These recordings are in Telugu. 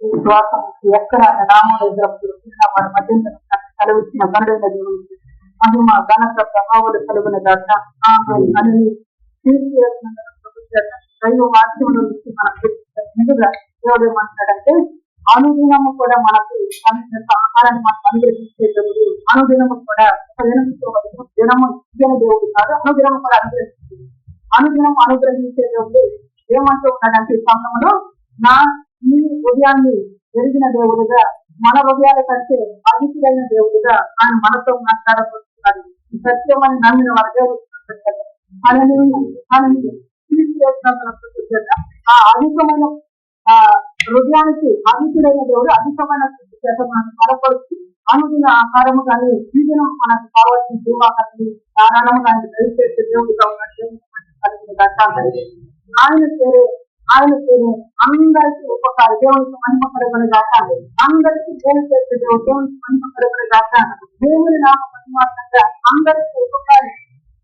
విశ్వాసం ఎక్కడ రామోదర వారి మధ్య కలిగించిన గరుడైన దేవుడికి మహిమ ఘనత ప్రభావాలు కలుగున దాకా అని దైవ వాక్యంలో నుంచి మనకు ముందుగా దేవుడు ఏమంటాడంటే అనుదినము కూడా మనకు ఆహారాన్ని మనకు అనుగ్రహించేటప్పుడు అనుదినము కూడా దినము దేవుడు కాదు అనుదినము కూడా అనుగ్రహించేది అనుదినం అనుగ్రహించేటప్పుడు ఏమంటూ ఉన్నాడంటే ఈ సమయంలో నా ఈ హృదయాన్ని జరిగిన దేవుడిగా మన హృదయాల కంటే అధికులైన దేవుడిగా ఆయన మనతో మాట్లాడబోతున్నాడు ఈ సత్యమని నమ్మిన వారు ఆ అధికమైన ఆ హృదయానికి అధికులైన దేవుడు అధికమైన చేత మనకు బలపరుచు అనుదిన ఆహారము కానీ ఈ దినం మనకు కావాల్సిన జీవాహాన్ని ధారాళము దాన్ని దయచేసే దేవుడిగా ఉన్నట్టు ఆయన పేరు అందరికీ ఉపకారం దేవునికి మహిమ కలుగును గాక అందరికీ దేవుని చేసే దేవునికి మహిమ కలుగును గాక దేవుని నామ మహిమాత్రంగా అందరికీ ఉపకారం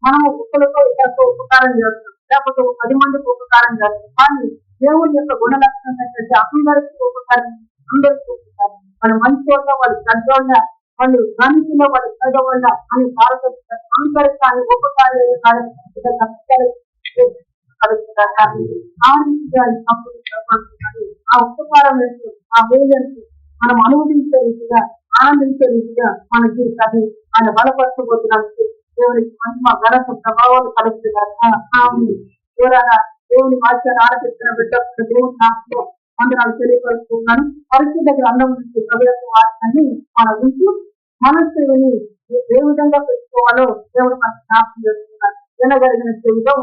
మనము ఒక్కరితో ఇద్దరితో ఉపకారం చేస్తాం లేకపోతే 10 మందికి ఉపకారం చేస్తాం కానీ దేవుని యొక్క గుణలక్షణం ఏంటంటే అందరికీ ఉపకారం అందరికీ ఉపకారం వాళ్ళు మంచి వల్ల వాళ్ళు పెద్దవాళ్ళ వాళ్ళు గణితిలో వాళ్ళు పేదవాళ్ళ అని భారత అందరికీ ఆయన ఉపకారం ఆ ఉపకారం ఆ వేలంతో మనం అనుమతించే రీతిగా ఆనందించే రీతిగా మన జీవితాన్ని ఆయన బలపరచబోతున్నందుకు దేవునికి మహిమ ఘనత ప్రభావాలు కలుగుతున్నారు ఎవరైనా దేవుని వాక్యాన్ని ఆలకిస్తున్న బిడ్డప్పుడు దేవుని నామములో వందనాలు తెలియపరుస్తున్నాను పరిస్థితి దగ్గర అందం నుంచి ప్రభుత్వ వాక్యాన్ని మన వింటూ మనస్సుని ఏ విధంగా పెట్టుకోవాలో దేవుడు మనకు జ్ఞాపకం చేస్తున్నారు తినగలిగిన చెవిగా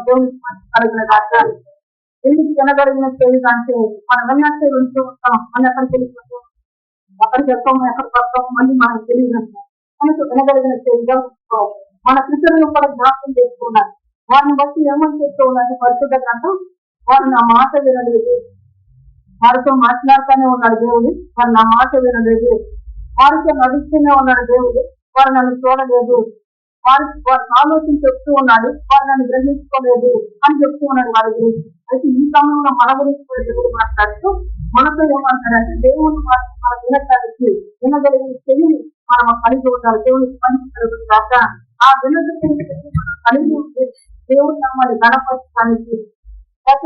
దేవునికి కలిగిన దాకా ఎందుకు తినగలిగిన చెవిగా అంటే మనం వెళ్ళినట్టే వింటూ ఉంటాం అని ఎక్కడ తెలియదు అక్కడ చెప్తాము ఎక్కడ పడతాము మళ్ళీ మనకు తెలియదు మనకు వినగలిగిన చెవిగా మన పితరులను కూడా జ్ఞాపకం చేసుకున్నారు వారిని బట్టి ఏమని చెప్తూ ఉన్నారు పరిశుద్ధ గ్రంథం వారు నా మాట వినలేదు వారితో మాట్లాడుతూనే ఉన్నాడు దేవుడు వారు నా మాట వినలేదు వారితో నడుస్తూనే ఉన్నాడు దేవుడు వారు నన్ను చూడలేదు వారు ఆలోచన చెప్తూ ఉన్నాడు వారు నన్ను గ్రహించుకోలేదు అని చెప్తూ ఉన్నాడు వారి గురించి అయితే ఈ సమయంలో మన గురించి కూడా దేవుడు మాట్లాడుతూ మనతో ఏమంటారంటే దేవుడు మన వినటానికి వినగలిగిన చెవిని మనం కలిగి ఉండాలి దేవునికి పని కలుగుతాక ఆ వినగలిగిన మనం కలిగి ఉంటే దేవుడు మమ్మల్ని గణపరచడానికి గత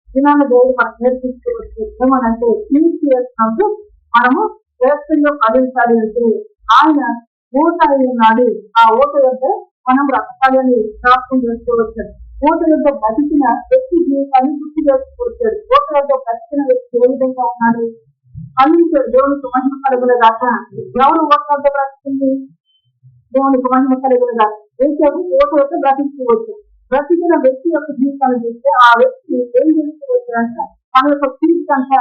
దినాన్ని దేవుడు మనకు నేర్పించవచ్చు ఏమనంటే తీర్చి వేసినప్పుడు మనము శ్రేష్టంగా ఫలించాలి అంటే ఆయన ఊట ఉన్నాడు ఆ ఊట యొక్క మనం రక్తాలని జ్ఞాపకం చేసుకోవచ్చు ఊట యొక్క బతికిన వ్యక్తి జీవితాన్ని గుర్తు చేసుకొచ్చాడు ఊట యొక్క బతికిన వ్యక్తి ఏ విధంగా ఉన్నాడు ఫలించాడు దేవునికి మహిమ కలుగులు కాక ఎవరు ఊట వద్ద బ్రతికింది దేవునికి మహిమ కలుగులు కాక వేసాడు ఊట యొక్క బ్రతికివచ్చు బ్రతికిన వ్యక్తి యొక్క జీవితాన్ని చూస్తే ఆ వ్యక్తి ఏం చేసుకోవచ్చారంట తన యొక్క కీర్తి అంట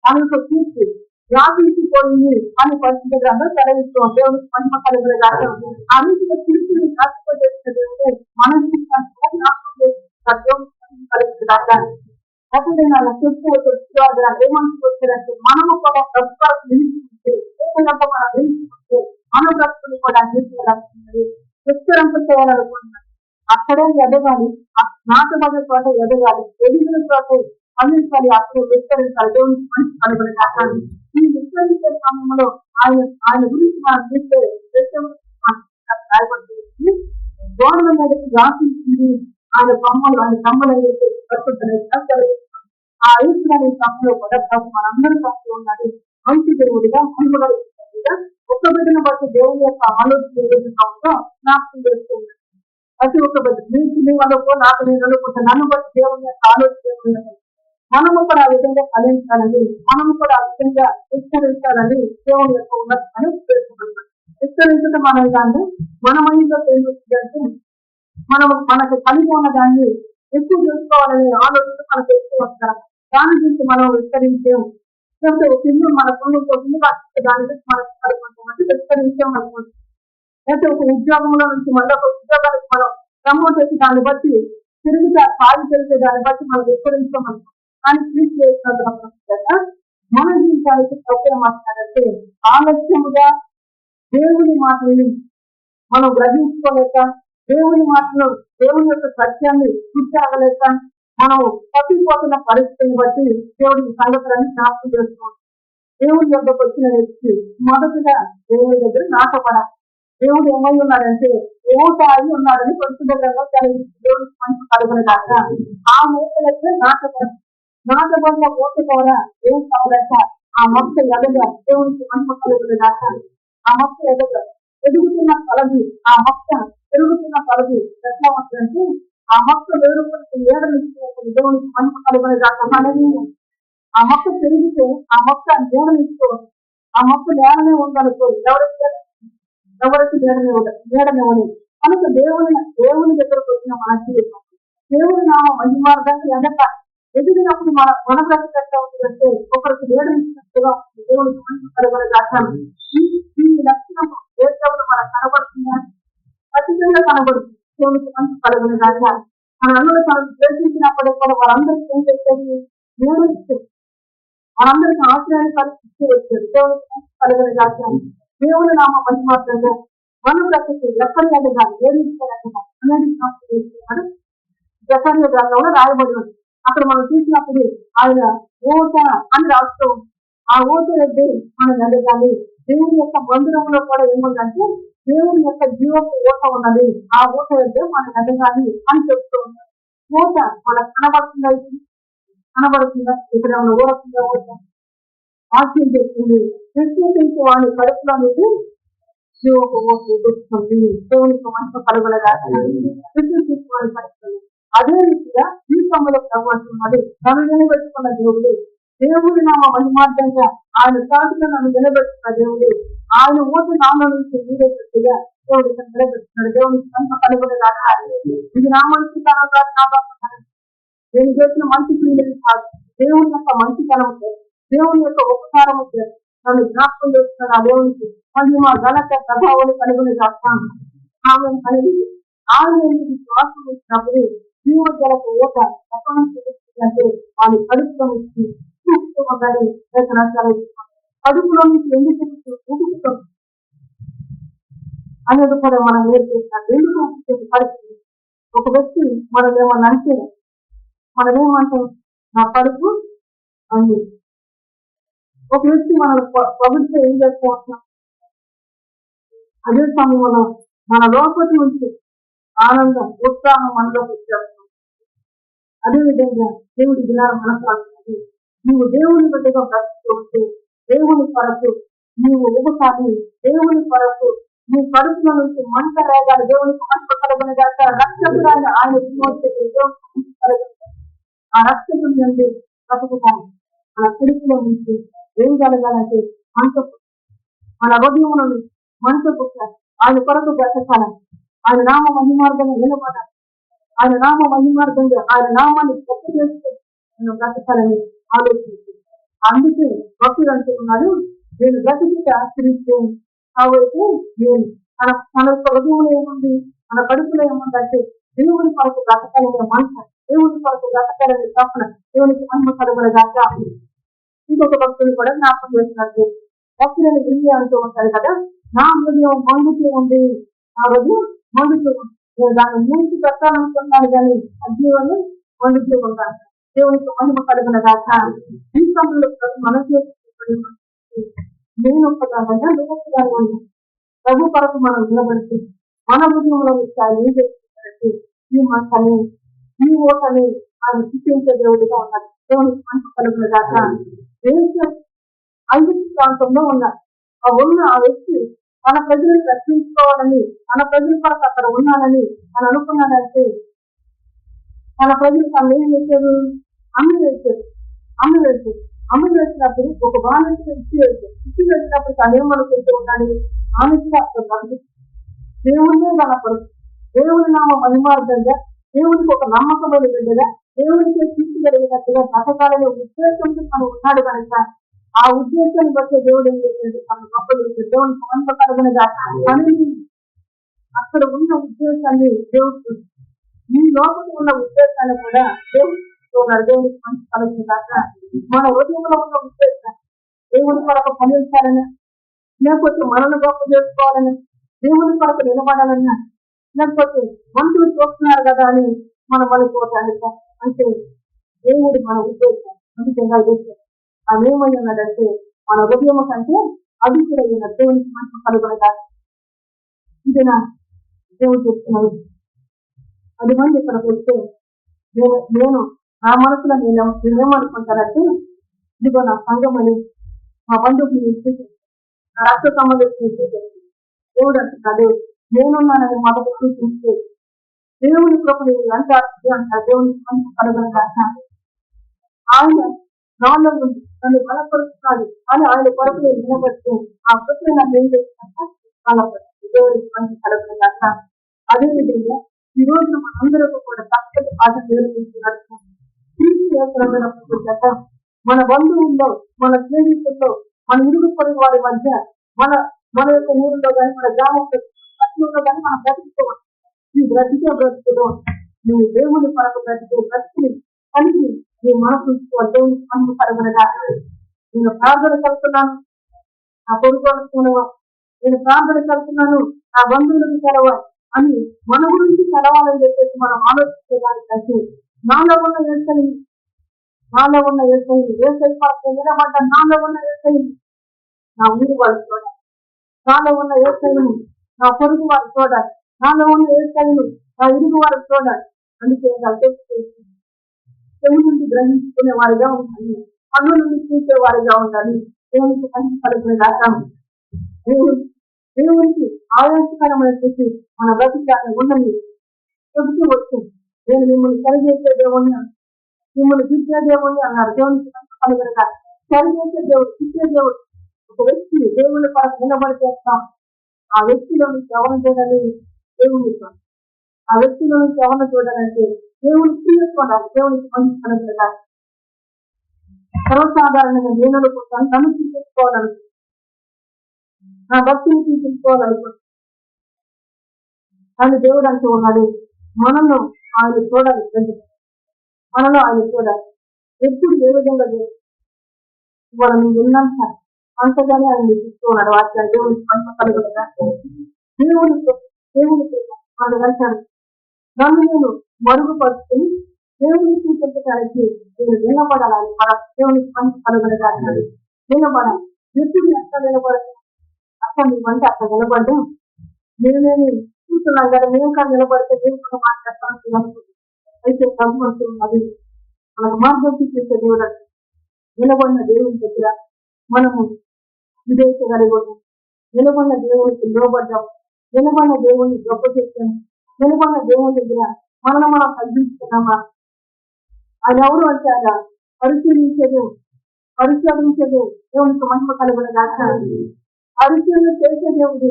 తన యొక్క కీర్తి వ్యాపించి పోయింది అని పరిస్థితి గ్రంథం సెలవిస్తాం దేవునికి మహిమ కలుగులు కాక ఆ రీతిగా కీర్తిని కాకపోతే మన జీవితాన్ని కలుగుతుంది కాక అప్పుడు అలా చెప్పుకోవచ్చు ఏమనుకోవచ్చారంటే మనము కూడా బ్రతుకాలకు నిలిచిపోతే మనం నిలిచిపోతే మన బ్రతుకులు కూడా నిలిచి విస్తరింప చేయాలనుకుంటున్నాం అక్కడే ఎదగాలి నాటబడ్డ చోట ఎదగాలి ఎదిగిన చోట అందించాలి అక్కడ విస్తరించాలి దేవునికి మంచి కలుగులు కాక ఈ విస్తరించే సమయంలో ఆయన గురించి మనం చూస్తే రాయబడుతుంది గవర్నమెంట్ రాసింది ఆయన కమ్మలు ఏదైతే ఆ ఐశ్వర్య సమయంలో కూడా మనందరూ తప్పు ఉన్నది మంచి దేవుడిగా మహిమగా ఒక్క బిడ్డను బట్టి దేవుని యొక్క ఆలోచన ఏదైతే కావుతో జ్ఞాపకం చేస్తుంది ప్రతి ఒక్క బిడ్డ నీకు అనుకో నాకు నేను అనుకుంటా నన్ను బట్టి దేవుని యొక్క ఆలోచన మనము కూడా ఆ విధంగా ఫలించాలని మనము కూడా ఆ విధంగా విస్తరించాలని దేవుని యొక్క ఉన్నతని పేర్కొంటున్నాం విస్తరించడం అనే దాన్ని మనమైందో తెలియజేస్తే మనకు కలిగి ఉన్న దాన్ని ఎక్కువ చేసుకోవాలని ఆలోచన మనకు ఎక్కువ వస్తారు దాని గురించి మనం విస్తరించాము పిల్లలు మన పిల్లలు దాని గురించి మనకు కలుగుతామంటే విస్తరించాం అనుకుంటాం అయితే ఒక ఉద్యోగంలో నుంచి మళ్ళీ ఒక ఉద్యోగానికి మనం ప్రమోట్ చేసి దాన్ని బట్టి తిరిగి సాగి తెలిసే దాన్ని బట్టి మనం విస్తరించామనుకుంటాం కానీ ట్రీట్ చేసిన మన జీవితానికి సౌకర్యం మాట్లాడంటే ఆలస్యముగా దేవుని మాటలు మనం గ్రహించుకోలేక దేవుని మాటలు దేవుని యొక్క సత్యాన్ని గుర్తించలేక మనం తప్పిపోతున్న పరిస్థితిని బట్టి దేవుడికి సంగతులను జ్ఞాపకం చేసుకోవచ్చు దేవుడి దగ్గరకు వచ్చిన వ్యక్తి మొదటగా దేవుడి దగ్గర నాటపడాలి. దేవుడు ఏమై ఉన్నాడంటే ఓట అయి ఉన్నాడని పరిశుద్ధంగా కలిగి దేవుడికి మంచి కలుగుని దాకా ఆ మూట దగ్గర నాటబడిన ఓట కూడా ఏం కావాలంట ఆ మొక్క ఎదగా దేవుడికి మంచి కలుగుని దాకా ఆ మొక్క ఎదుగుతున్న కలది ఆ మొక్క పెరుగుతున్న కలది ఎట్లా వస్తుందంటే ఆ మొక్క వేరుపడికి ఏడనిచ్చి దేవునికి మంచి కలుగుని దాకా మనది ఆ మొక్క పెరిగితే ఆ మొక్క నీడనిచ్చుకోవచ్చు. ఆ మొక్క నేడనే ఉందనుకో ఎవరికి నేడనివ్వలేదు. కనుక దేవుని దగ్గరకు వచ్చిన మన జీవితం దేవుని నామ మహిమార్గాన్ని ఎదిగినప్పుడు మన బ్రతికట్లా ఉంటుందంటే ఒకరికి నేడనిచ్చినట్టుగా దేవునికి మంచి కలుగుని దాకా ఈ లక్షణం దేవుడు మనకు కనబడుతుందా? ఖచ్చితంగా కనబడుతుంది. దేవునికి మంచి కలుగుని దాకా మనందరూ తనకు ద్వేషించినప్పటికీ కూడా వారందరికీ ఏం చేసేది? దేవుడు ఇచ్చేది. మనందరికీ ఆశ్రయాన్ని కలిసి వచ్చాడు. దేవునికి మంచి కలుగుని దాకా దేవుని నామ మహిమార్గంగా మన బ్రతికి ఎక్కడి అడ్డగా జకర్య గ్రంథంలో రాయబడి ఉంది. అక్కడ మనం చూసినప్పుడు ఆయన ఓట అని రాస్తూ ఆ ఓట రెడ్డి మనం ఎదగాలి. దేవుని యొక్క మందిరంలో కూడా ఏముందంటే దేవుని యొక్క జీవపు ఓట ఉన్నది. ఆ ఓట రెడ్డి మనం ఎదగాలి అని చెప్తూ ఉంటాం. ఓట మనకు కనబడుతుందా? ఇక్కడ ఏమైనా ఊరకుందా? ఓట వాక్యం చేస్తుంది. విశ్వసించి వాడి కడుపులో అనేది జీవపు ఓట ఎదుర్కొంది. దేవునికి మంచి కలుగులగా విశ్వసించి వాడి కడుపులో అదే రీతిగా ఈ సమయంలో ప్రవర్తిస్తున్నాడు. తను నిలబెట్టుకున్న దేవుడి నామ మహిమార్థంగా ఆయన సాధుగా నన్ను నిలబెట్టుకున్న దేవుడు ఆయన ఓటు నామ నుంచి నీరెట్టుగా దేవుడు నిలబెట్టుకున్నాడు. దేవునికి మంచి కలుగులగా ఇది నా మంచితనం కాదు, నా నేను చేసిన మంచి క్రియలు కాదు, దేవుని యొక్క మంచితనం, దేవుని యొక్క ఉపకారం నన్ను జ్ఞాపకం చేస్తున్నాడు. ఆ దేవునికి మహిమ ఘనత ప్రభావాలు కలుగుని చేస్తాను. ఆమె కలిగి ఆయన శ్వాసం ఇచ్చినప్పుడు జీవజలకు ఓట ఎక్కడ నుంచి అంటే వాళ్ళు కడుపులో నుంచి చూపుకోగానే కడుపులో నుంచి ఎందుకు ఊపుతాం అనేది కూడా మనం నేర్పిస్తాం. ఎందుకు పరిస్థితి ఒక వ్యక్తి మనం ఏమన్నా అంటే మనమేమంటాం? నా కడుపు అంది. ఒక వ్యక్తి మనం పొగిడితే ఏం చేసుకోవచ్చు? అదే సమయంలో మన లోపలి నుంచి ఆనందం ఉత్సాహం మనలోకి వచ్చేస్తాం. అదేవిధంగా దేవుడి దినాలు మనసు నువ్వు దేవుని బిడ్డగా బ్రతుకుతూ దేవుని కొరకు నువ్వు ఒకసారి దేవుని కొరకు నీ కడుపులో నుంచి మంట రేగాలి. దేవునికి మంట కలుగుని దాకా రక్షకుడాన్ని ఆయన ఆ రక్షకుడి నుండి బ్రతుకుతాను. మన కడుపులో నుంచి ఏం కలగాలంటే మంట మన హృదయంలో నుంచి మంట పుట్టాలి. ఆయన కొరకు బ్రతకాలని ఆయన నామ మహిమార్గంగా నిలబడాలి. ఆయన నామ మహిమార్గంగా ఆయన నామాన్ని గొప్ప చేస్తే నేను బ్రతకాలని ఆలోచించి అందుకే భక్తులు అంటున్నాడు, నేను బ్రతికితే ఆశ్రయిస్తే కాబట్టి నేను మన హృదయంలో ఏముంది, మన కడుపులో ఏముందంటే దేవుని కొరకు బ్రతకాలనే మనసు, దేవుని కొరకు బ్రతకాలనే తపన, దేవునికి మహిమ కలుగుల దాకా. ఇంకొక భక్తులు కూడా జ్ఞాపకం చేస్తున్నారు. భక్తులను విని అంటూ ఉంటారు కదా, నా హృదయం మండుతూ ఉంది, నా హృదయం మండుతూ ఉంది, నేను దాన్ని మూసి పెట్టాలనుకున్నాను కానీ అగ్నివని వండుతూ ఉంటాను. దేవునికి మహిమ కలుగుల దాకా. ఈ సమయంలో మన నేను ఒక్కదానంగా నువ్వు ప్రభు కొరకు మనం నిలబడితే మన హృదయంలో ఏం చేస్తున్నారంటే ఈ మనసుని ఈ ఓటని ఆయన శిక్షించే దేవుడిగా ఉన్నారు. దేవునికి మహిమ కలుగుల దాకా. ఐదు ప్రాంతంలో ఉన్నారు. ఆ వ్యక్తి మన ప్రజలను రక్షించుకోవాలని, మన ప్రజల కొరకు అక్కడ ఉన్నానని అని అనుకున్నాడంటే మన ప్రజలు తను ఏం చేశారు? అమ్మి వేసినప్పుడు ఒక బాణికి ఇచ్చి వేసినప్పుడు తను ఏమనుకుంటూ ఉండాలి? ఆమెగా దేవుడినే కనపడుతుంది. దేవుడి నామ మహిమార్థంగా దేవుడికి ఒక నమ్మకమైన బిడ్డగా దేవుడికి తీసుకెళ్ళినట్టుగా బ్రతకాలనే ఉద్దేశంతో తను ఉన్నాడు కనుక ఆ ఉద్దేశాన్ని బట్టి దేవుడు ఏం చేసేది? తన గొప్పలు దేవుని సమన్వ కలుగునగా అక్కడ ఉన్న ఉద్దేశాన్ని దేవుడు ఈ లోపల ఉన్న ఉద్దేశాన్ని కూడా దేవుడు దేవునికి మంచి కలుగుతుంది కాక మన హృదయంలో ఉన్న ఉద్దేశాన్ని దేవుని కొరకు ఫలించాలని, లేకపోతే మనల్ని గొప్ప చేసుకోవాలని, దేవుని కొరకు నిలబడాలన్నా, లేకపోతే మనుషులు చూస్తున్నారు కదా అని మనం అనుకోవటానికి అంటే దేవుడు మన ఉద్దేశం అందుకే అదేమై ఉన్నదంటే మన హృదయం కంటే అధికుడైన దేవునికి మహిమ కలుగునగా. ఇది నా దేవుడు చెప్తున్నాడు. 10 మంది ఇక్కడికి వస్తే నేను నా మనసులో నేనేమనుకుంటానంటే, ఇదిగో నా సంఘం అని, మా బంధువులు నా రక్త సంబంధించిన దేవుడు అంటున్నాడు, నేనున్నానని మొదటి సూచించే దేవుని కృపను అంటారు. దేవునికి మహిమ కలుగునగా. ఆయన నాలో నుండి నన్ను బలపరుస్తున్నాడు అని ఆయన కొరకు నేను నిలబడితే ఆ కృపను నన్ను ఏం చేస్తున్నా బలపరుస్తుంది. దేవునికి మహిమ కలుగునగా. అదేవిధంగా ఈ రోజు అందరికీ కూడా చక్కటి ఆట నేర్పించినట్టు మన బంధువుల్లో, మన స్నేహితుల్లో, మన ఇరుగు పొరుగు వారి మధ్య, మన యొక్క ఊరిలో కానీ, మన గ్రామంలో కానీ మనం బ్రతుకుతాం. ఈ బ్రతుకులో నువ్వు దేవుని కొరకు బ్రతికి కలిగి నీ మనసు దేవునికి మహిమ కలుగునగా. నేను ప్రార్థన కలుగుతున్నాను నా పొరుగులకు సెలవు, నేను ప్రార్థన కలుగుతున్నాను నా బంధువులకు సెలవు అని మన గురించి సెలవాలని చెప్పేసి మనం ఆలోచించేదానికంటే నాలో ఉన్న ఏసై కొరకు నిలబడ్డ నాలో ఉన్న ఏసైని నా ఊరి వాళ్ళు చూడాలి, నాలో ఉన్న ఏసైని నా పొరుగు వారు చూడాలి, నాలో ఉన్న ఏసైని నా ఇరుగు వారు చూడాలి. అందుకే చెవి నుండి గ్రహించుకునే వారిగా ఉండాలి, కన్ను నుండి చూసే వారిగా ఉండాలి. దేవునికి మహిమ కలుగునగాక. దేవునికి ఆయాసకరమైన చూసి మన బ్రతికాన్ని ఉండని చెబుతూ వచ్చింది. నేను మిమ్మల్ని సరిచేసే దేవుణ్ణి, మిమ్మల్ని తిట్టే దేవుణ్ణి అన్నారు. దేవునికి మహిమ కలుగునగాక. సరిచేసే దేవుడు, తిట్టే దేవుడు. ఒక వ్యక్తి దేవుని కొరకు నిలబడి చేస్తాం, ఆ వ్యక్తిలో నుంచి ఎవరిని చూడాలి? దేవుని. ఆ వ్యక్తిలో నుంచి ఎవరిని చూడాలంటే దేవుని తీసుకోవాలి. దేవునికి మహిమ కలుగునగాక. సర్వసాధారణంగా నేను తను తీసుకోవాలను, నా భక్తిని తీసుకోవాలనుకుంటున్నాను. కానీ దేవుడు అంటూ ఉన్నాడు, మనలో ఆయన చూడాలి, మనలో ఆయన చూడాలి. ఎప్పుడు ఏ విధంగా ఇవాళ నువ్వు విన్నంత అంతగానే ఆయన తీస్తూ ఉన్నాడు. వాటి దేవునికి మహిమ కలుగునగా. దేవునికి వాళ్ళు వెళ్తాడు. నన్ను నేను మరుగుపరుచుకుని దేవుని చూపించడానికి నేను నిలబడాలని మన దేవునికి మహిమ కలుగునగా అన్నాడు. నిలబడాలి. ఎప్పుడు ఎక్కడ నిలబడతాను? అక్కడ నీ వంటి అక్కడ నిలబడ్డా నేనేమి చూస్తున్నాను కదా, మేము కానీ నిలబడితే నేను కూడా మాట్లాడతాను. అయితే ప్రభుత్వం అది మనకు మార్గం చేసే దేవుడు. నిలబడిన దేవుని దగ్గర మనము విధేయగలిగాము, నిలబడిన దేవునికి లోబడ్డాము, నిలబడిన దేవుని గొప్ప చేస్తాము, నిలబడిన దేవుని దగ్గర మనల్ని మనం తగ్గించుకున్నామా? ఆయన ఎవరు అంటారా? పరిశీలించేది దేవునికి మహిమ కలుగునగాక. పరిశీలన చేసే దేవుడు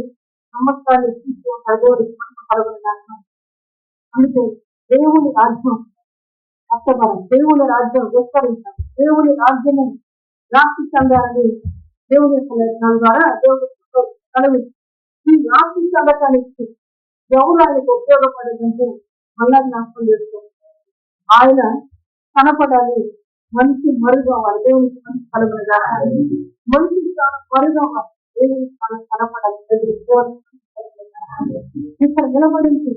నమ్మకాన్ని తీసుకుంటారు. దేవునికి మహిమ కలుగునగాక. అందుకే దేవుని రాజ్యం కష్టపడం, దేవుని రాజ్యం విస్తరించాలి, దేవుని రాజ్యము వ్యాప్తి చెందాలని దేవుని ద్వారా దేవుడు కలిగి ఈ వ్యాప్తి చెందటానికి ఎవరు ఆయనకు ఉపయోగపడేదంటే మళ్ళా జ్ఞాపకం చేసుకోవాలి. ఆయన కనపడాలి, మనిషి మరుగవ్వాలి. దేవునికి మనిషి కలుగునగాక. మనిషి మరుగవ్వాలి, దేవునికి కనపడాలి. ఇక్కడ నిలబడింది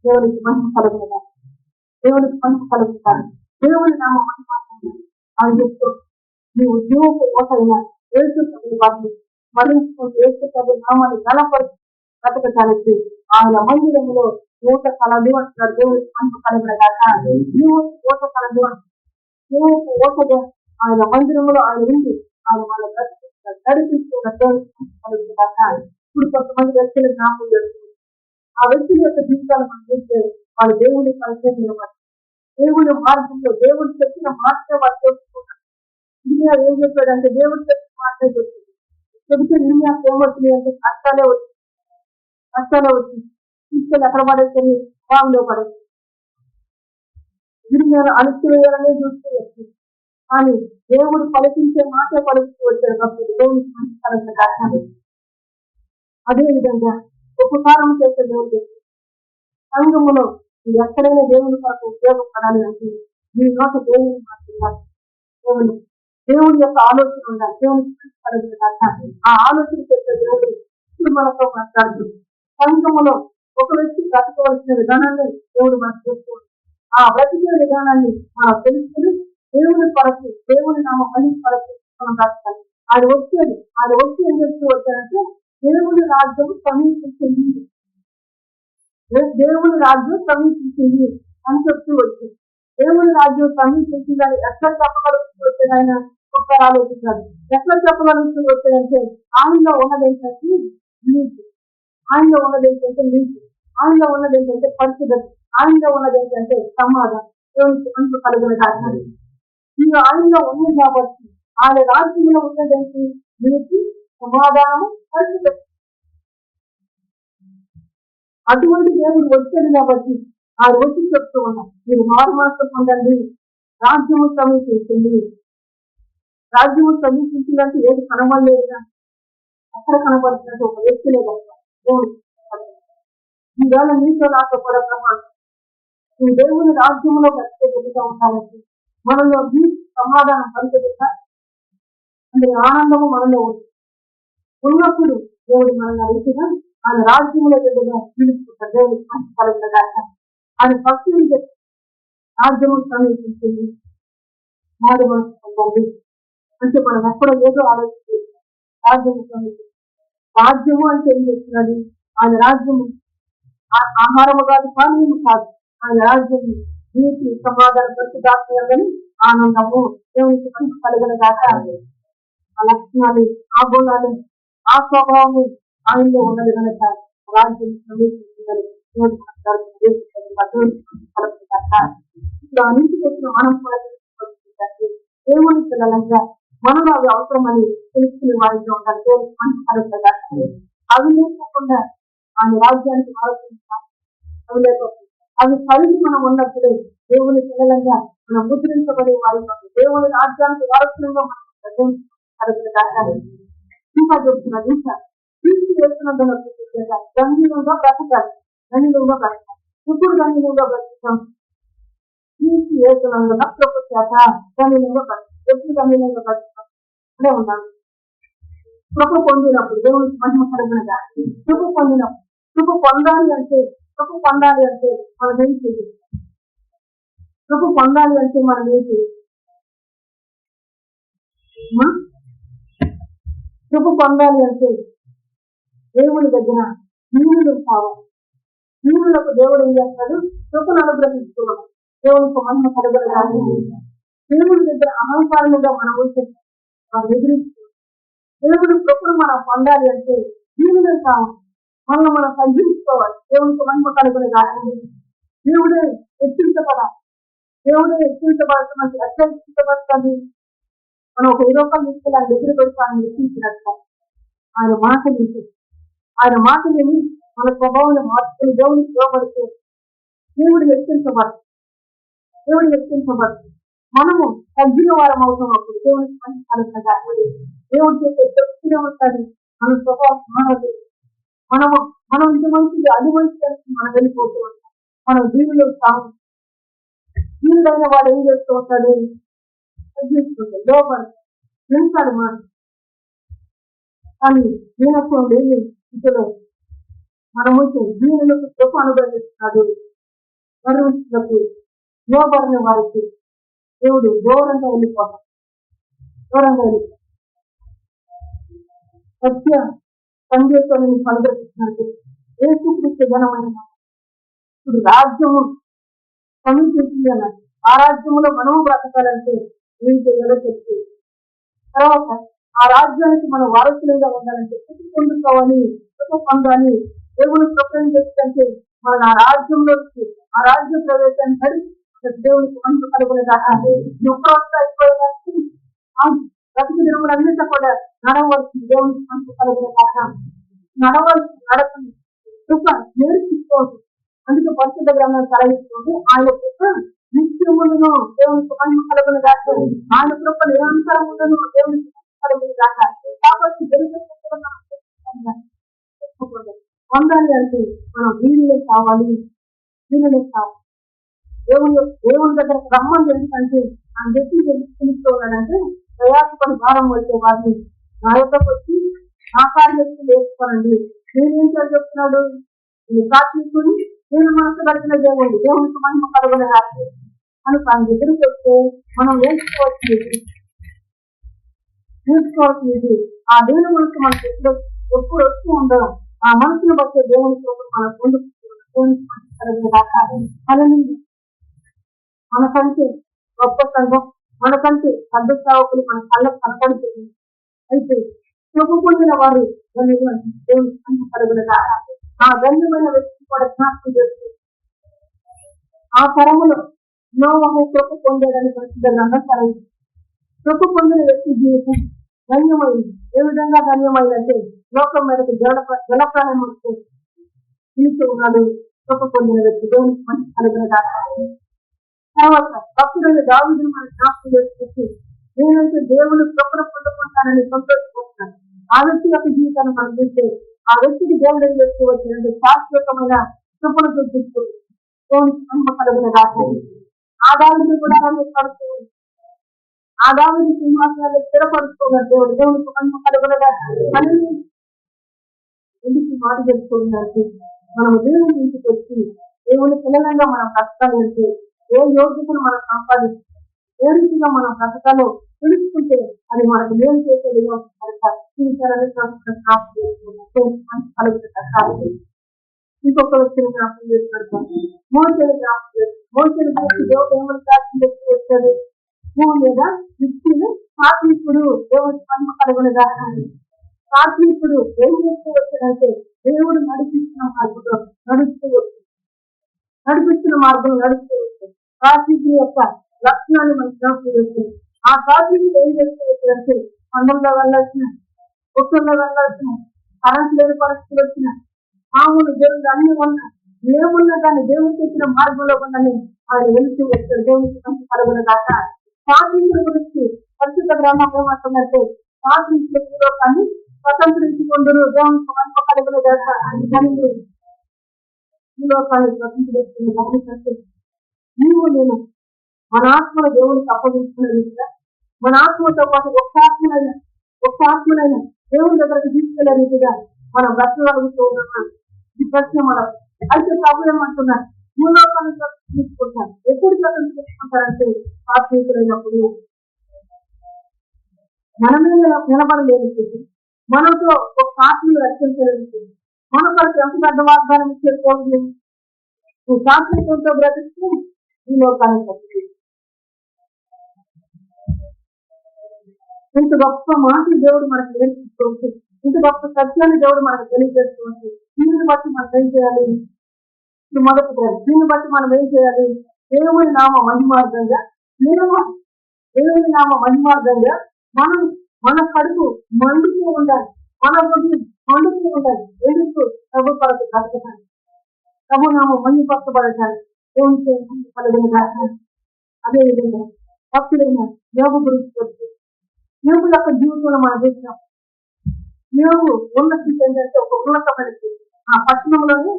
దేవునికి మహిమ కలుగునగాక. దేవునికి మహిమ కలుగుతారు. దేవుని నామం ఆయన చెప్తూ నీవు జీవపు ఓటైనా ఏసుకొని వాటిని మరణించుకుంటూ ఏసుకొని నామాన్ని బలపరుచు బ్రతకటానికి ఆయన మందిరంలో ఓట కలదు అంటున్నారు. దేవునికి మహిమ కలుగునగాక. జీవపు ఓట కలదు అంటున్నారు. జీవపు ఓటగా ఆయన మందిరంలో ఆయన ఉంది, ఆయన వాళ్ళ నడిపిస్తున్న దేవునికి మహిమ కలుగునగాక. ఇప్పుడు కొంతమంది వ్యక్తులు జ్ఞాపకం చేస్తున్నారు. ఆ వ్యక్తుల యొక్క జీవితాలు మనం చూస్తే వాళ్ళు దేవుని కలిసే నిలబడి దేవుని మార్గంలో దేవుడు చెప్పిన మాటనే వాళ్ళు తెలుసుకున్నారు. ఇర్మియా ఏం చెప్పాడంటే దేవుడు చెప్పిన మాటనే చెప్పింది. చెబితే ఇర్మియా ఏమవుతుంది అంటే కష్టాలే వచ్చి తీసుకెళ్ళి ఎక్కడ పడేసరి బాగులో పడేది. ఇర్మియాను అణిచివేయాలనే చూస్తూ వచ్చింది. కానీ దేవుడు పలికించే మాటే పలుకుతూ వచ్చాడు కాబట్టి దేవునికి మంచి కలుగునగాక. అదే విధంగా ఉపకారం చేసే దేవుడు సంఘములో ఎక్కడైనా దేవుని కొరకు ఉపయోగపడాలి అంటే మీ నోట దేవుని మాట్లాడాలి. దేవుడి యొక్క ఆలోచన ఉండాలి. దేవునికి కలుగునగాక. ఆ ఆలోచన చేసే దేవుడు ఇప్పుడు మనతో మాట్లాడుతుంది. సంఘములో ఒక వ్యక్తి బ్రతకవలసిన విధానాన్ని దేవుడు మనకు చేస్తూ ఆ బ్రతికే విధానాన్ని మనం తెలుసుకుని దేవుని కొరకు, దేవుని నామ పని కొరకు మనం బ్రతకాలి. అది వచ్చి ఏం చెప్తూ వచ్చారంటే దేవుని రాజ్యం సమీపించింది, దేవుని రాజ్యం సమీపించింది అని చెప్తూ వచ్చింది. దేవుని రాజ్యం సమీపించిందని ఎట్లా చెప్పగలుగుతూ వచ్చాడు ఆయన ఒకసారి ఆలోచించాడు. ఎట్లా చెప్పగలుగుతూ వచ్చాడంటే ఆయనలో ఉన్నది ఏంటంటే నీతి, ఆయనలో ఉన్నది ఏంటంటే నీతి, ఆయనలో ఉన్నది ఏంటంటే పరిశుద్ధత, ఆయనలో ఉన్నది ఏంటంటే సమాధానం, దేవునికి అంత కలిగిన కారణాలు. మీరు ఆయనలో ఉంది కాబట్టి ఆయన రాజ్యంలో ఉన్నదేంటి నీతి, సమాధానము, పరిశుద్ధత. అటువంటి దేవుడు వచ్చాడు కాబట్టి ఆ వచ్చి చెప్తూ ఉన్నా మీరు మారుమాసం పొందండి, రాజ్యము సమీపించింది. రాజ్యము సమీపించిందంటే ఏది కనబడలేదుగా, అక్కడ కనబడుతున్నట్టు ఒక వ్యక్తి లేదు. దేవుడు ఈవేళ మీతో నాతో కూడా ప్రమాణం, ఈ దేవుని రాజ్యంలో బ్రతికే గదిగా ఉండాలంటే మనలో నీతి, సమాధానం, పరిశుద్ధత, అందులో ఆనందము మనలో ఉన్నప్పుడు దేవుడు మనల్ని అడిగిగా ఆయన రాజ్యంలో ఎదురుగా పిలుచుకుంటారు. దేవుడికి మంచి కలుగుతుందా ఆయన భక్తులు రాజ్యము సమీపించింది, మారు మనసు పొందండి అంటే మనం ఎక్కడ ఏదో ఆలోచించి రాజ్యము సమీపించింది. రాజ్యము అంటే ఏం చెప్తున్నది? ఆయన రాజ్యము ఆహారము కాదు, పానీయము కాదు. ఆయన రాజ్యము నీతి, సమాధాన, పరిశుద్ధాత్మని ఆనందము, దేవునికి మంచి కలుగున దాకా ఆ లక్షణాలు, ఆ గుణాలు, ఆ స్వభావము ఆయనలో ఉన్నది కనుక రాజ్యం సమీపించిందని ఇప్పుడు అన్నింటి వచ్చిన మనం కూడా దేవుని పిల్లలంగా మనలో అవి అవసరమని తెలుసుకునే వారితో ఉంటారు. దేవునికి మంచి కలుగుతుందా అవి లేకుండా ఆయన రాజ్యానికి ఆలోచించాలి. అవి లేకపోతే అవి కలిసి మనం ఉన్నప్పుడే దేవుని పిల్లలంగా మనం ముద్రించబడే వారి దేవుని రాజ్యానికి వారసులంగా మనం కలుగుతుందా. ఇంకా చెప్తున్నారు, ఇంకా తీర్చి వేస్తున్నందున గంభీరంగా బ్రతకాలి, గణీయంగా బ్రతకాలి. ఇప్పుడు గణీయంగా బ్రతుకుతాం, తీర్చి వేస్తున్నందున ప్రతి చేత గణీయంగా బ్రతకాలి. ఎప్పుడు గణీయంగా బ్రతుకుతాం అనే ఉన్నాను. కృప పొందినప్పుడు దేవునికి మహిమ కలుగునగా, కృప పొందినప్పుడు కృప పొందాలి అంటే మనం ఏం చేయాలి? కృప పొందాలి అంటే మనం ఏం చేయాలి? కృప పొందాలి అంటే దేవుని దగ్గర నీళ్ళు కావాలి. నీళ్ళకు దేవుడు ఏం చేస్తాడు? కృపను అనుగ్రహిస్తున్నాడు. దేవునికి మహిమ కలుగునగా. దేవుడి దగ్గర అహంకారముగా మనం ఎదిరిస్తున్నాం. దేవుడి కృపను మనం పొందాలి అంటే నీళ్ళు కావాలి, మనం తగ్గించుకోవాలి. దేవునికి మహిమ కలుగునగా. దేవుడే హెచ్చించబడాలి. దేవుడే హెచ్చించబడుతున్నది. ఎట్లా హెచ్చించబడుతుంది? మనం ఒక 20 రూపాయలు తీసుకెళ్ళి ఆయన దగ్గర పెడితే ఆయన హెచ్చించినట్ట. ఆయన మాట విని మన స్వభావం మార్చుకుని దేవునికి లోపడితే దేవుడు హెచ్చించబడుతుంది. మనము తగ్గిన వారం అవుతున్నప్పుడు దేవునికి మంచి కలుగునగా. దేవుడు చేసే చెప్తూనే ఉంటుంది మన స్వభావం మారదు. మనం ఇంత మంచిది అది మంచి మనం వెళ్ళిపోతూ ఉంటాం. మనం దీనిలో సాగు దీనిదైన వాడు ఏం చేస్తూ ఉంటాడు? తగ్గించుకుంటాడు, లోపడుతుంది, వింటాడు మాట. కానీ దీనత్వం లేని స్థితిలో మనము దీనులకు కృప అనుగ్రహిస్తున్నాడు. గర్విస్తులకు, లోబడిన వారికి దేవుడు దూరంగా వెళ్ళిపోతాడు. సత్య సందేశాన్ని అనుగ్రహిస్తున్నాడు. యేసుక్రీస్తు ఘనమైన ఇప్పుడు రాజ్యము సమీపించింది అన్నాడు. ఆ రాజ్యములో మనము బ్రతకాలంటే ఏం చేయాలో చెప్తే, తర్వాత ఆ రాజ్యానికి మనం వారసులుగా ఉండాలంటే కృప పొందుకోవాలి, కృప పొందాలి. దేవుని కృపను చేస్తుంటే మనం ఆ రాజ్యంలో ఆ రాజ్య ప్రవేశాన్ని పడి దేవునికి మంచి కలుగునగా. ప్రతి దినములన్నింటిలో కూడా నడవలసి దేవునికి మంచి కలుగునగా. నడవలసి నడకని కృప నేర్చుకోవచ్చు. అందుకే పరిశుద్ధ గ్రంథాన్ని తరలిస్తుంది. ఆయన కృప నిత్యములను దేవునికి మహిమ కలుగునగా. ఆయన కృప నిరంతరములను దేవునికి కలుగునగా. కాబట్టి పొందాలి అంటే మనం దీనిలో కావాలి. దేవుని దగ్గర రమ్మని ఎందుకంటే ఆయన వ్యక్తి తెలుస్తూ ఉన్నాడంటే ప్రయాసపడి భారం వచ్చే వారిని నా యొక్కకు వచ్చి నా కార్యక్రమం వేసుకోనండి. నేనేం చెప్తున్నాడు? ఈ ప్రార్థికుని నేను మనసు కలిగిన దేవునికి మహిమ కలుగున రాసి మనకు ఆయన దగ్గరికి వస్తే మనం నేర్చుకోవాల్సింది ఆ దేవుని మనసు మనకు ఎప్పుడు వస్తూ ఉండడం, ఆ మనసును బట్టే దేవుని కోసం మన పొందుకు దేవునికి మహిమ కలుగున దాకా మనకంటే గొప్ప సంఘం, మనకంటే పెద్ద సేవకులు మన కళ్ళకు కనపడుతుంది. అయితే ప్రభు పొందిన వారు దేవునికి మహిమ కలుగున దాకా ఆ గణ్యమైన వ్యక్తి కూడా జ్ఞాపకం చేస్తుంది. ఆ తరములో నోవహు కృప పొందాడని పరిశుద్ధ గ్రంథం సెలవు. కృప పొందిన వ్యక్తి జీవితం ధన్యమైంది. ఏ విధంగా ధన్యమైందంటే లోకం మీదకి జలప్రాణం వస్తే తీస్తూ ఉన్నాడు కృప పొందిన వ్యక్తి దేవునికి మహిమ కలుగున దాకా. తర్వాత భక్తుడైన దావీదును మనం జ్ఞాపకం చేసుకొచ్చి నేనైతే దేవుని కృపను పొందుకుంటానని సంతోషిస్తున్నాను. ఆ వ్యక్తి యొక్క జీవితాన్ని మనం చూస్తే ఆ వ్యక్తికి దేవుడు వ్యక్తి వచ్చినట్టు శాశ్వతమైన కృపను చూపిస్తుంది. దేవునికి మహిమ కలుగున దాకా. ఆ దావీదు కూడా పడుతూ ఆ దావీదు సింహాసనాలు స్థిరపరుచుకున్నారు దేవుడు. దేవునికి మహిమ కలుగున దాకా. ఎందుకు మాట తెలుసుకున్నారు? మనం దేవుని ఇంటికి వచ్చి దేవుని పిల్లలంగా మనం కష్టాలు వెళ్తే ఏ యోగ్యతను మనం సంపాదిస్తాం, ఏ రీతిగా మనం కష్టాలు తెలుసుకుంటే అది మనకు మేలు చేసే విధంగా ఇంకొక వ్యక్తిని జ్ఞాపకం చేస్తున్నాడు. మోషేని జ్ఞాపకం చేస్తాడు. మోషేని చూసి దేవుడు ఏమని సాక్షి వ్యక్తి వచ్చాడు? భూమి మీద వ్యక్తిని సాత్వికుడు దేవుడికి మహిమ కలుగున దాకా. సాత్వికుడు ఏం చేస్తూ వచ్చాడంటే దేవుడు నడిపిస్తున్న మార్గంలో నడుస్తూ వచ్చాడు. సాత్వికుడి యొక్క లక్షణాన్ని మనం జ్ఞాపకం చేస్తుంది. ఆ సాత్వికుడు ఏం చేస్తూ వచ్చాడంటే పండంలో వెళ్ళాల్సిన, కుక్కల్లో వెళ్ళాల్సిన, కరెంట్ లేని పరిస్థితులు వచ్చిన, మామూలు దేవుడు అన్ని ఉన్నా ఏమున్నా కానీ దేవుడికి వచ్చిన మార్గంలో ఉండని ఆయన వెళ్తూ వచ్చాడు. దేవునికి మంచి కలుగున దాకా. సాత్వికుల గురించి పరిశుద్ధ గ్రంథం ఏమంటుందంటే సాత్వికులు కానీ స్వతంత్రించుకుందరు దేవునికి మంచి కలుగున దాకా అని కలిగి ఈ లోకాన్ని స్వతంత్రించుకుని నీవు నేను మన ఆత్మను దేవునికి అప్పగించుకునే రీతిగా మన ఆత్మతో పాటు ఒక్క ఆత్మనైనా దేవుని దగ్గరకు తీసుకెళ్లే రీతిగా మనం బ్రతకగలుగుతూ ఉన్నాం. ఈ ప్రశ్న మనం అయితే ప్రభు ఏమంటున్నారు? ఈ లోకాన్ని తీసుకుంటారు. ఎప్పుడు తీసుకుంటారంటే ఆత్మీయులైనప్పుడు మనమే నిలబడలేని స్థితి, మనతో ఒక ఆత్మీయులు రక్షించలేని స్థితి, మన కొరకు ఎంత పెద్ద వాగ్దానం ఇచ్చేది ఈ సాత్వికంతో బ్రతికి ఈ లోకాన్ని తప్పి ఇంత గొప్ప మాట దేవుడు మనకు నేర్పిస్తూ, ఇంత గొప్ప సత్యాన్ని దేవుడు మనకు తెలియజేస్తుంది. దీన్ని బట్టి మనం ఏం చేయాలి? మొదటి దీన్ని బట్టి మనం ఏం చేయాలి? దేవుని నామ మహిమార్థంగా మనం మన కడుపు మండుతూ ఉండాలి, మన బుద్ధి మండుతూ ఉండాలి. ఎందుకు? ప్రభు కొరకు బ్రతకాలి, ప్రభు నామం మహిమపరచబడాలి, దేవునికి కలిగిన. అదే విధంగా భక్తులైన యోగు గురించి చెప్తూ యోగు యొక్క జీవితంలో మనం చూసినాం. యోగు ఉన్నతి ఏంటంటే ఒక ఉన్నతమైన ఆ పట్టణంలోనే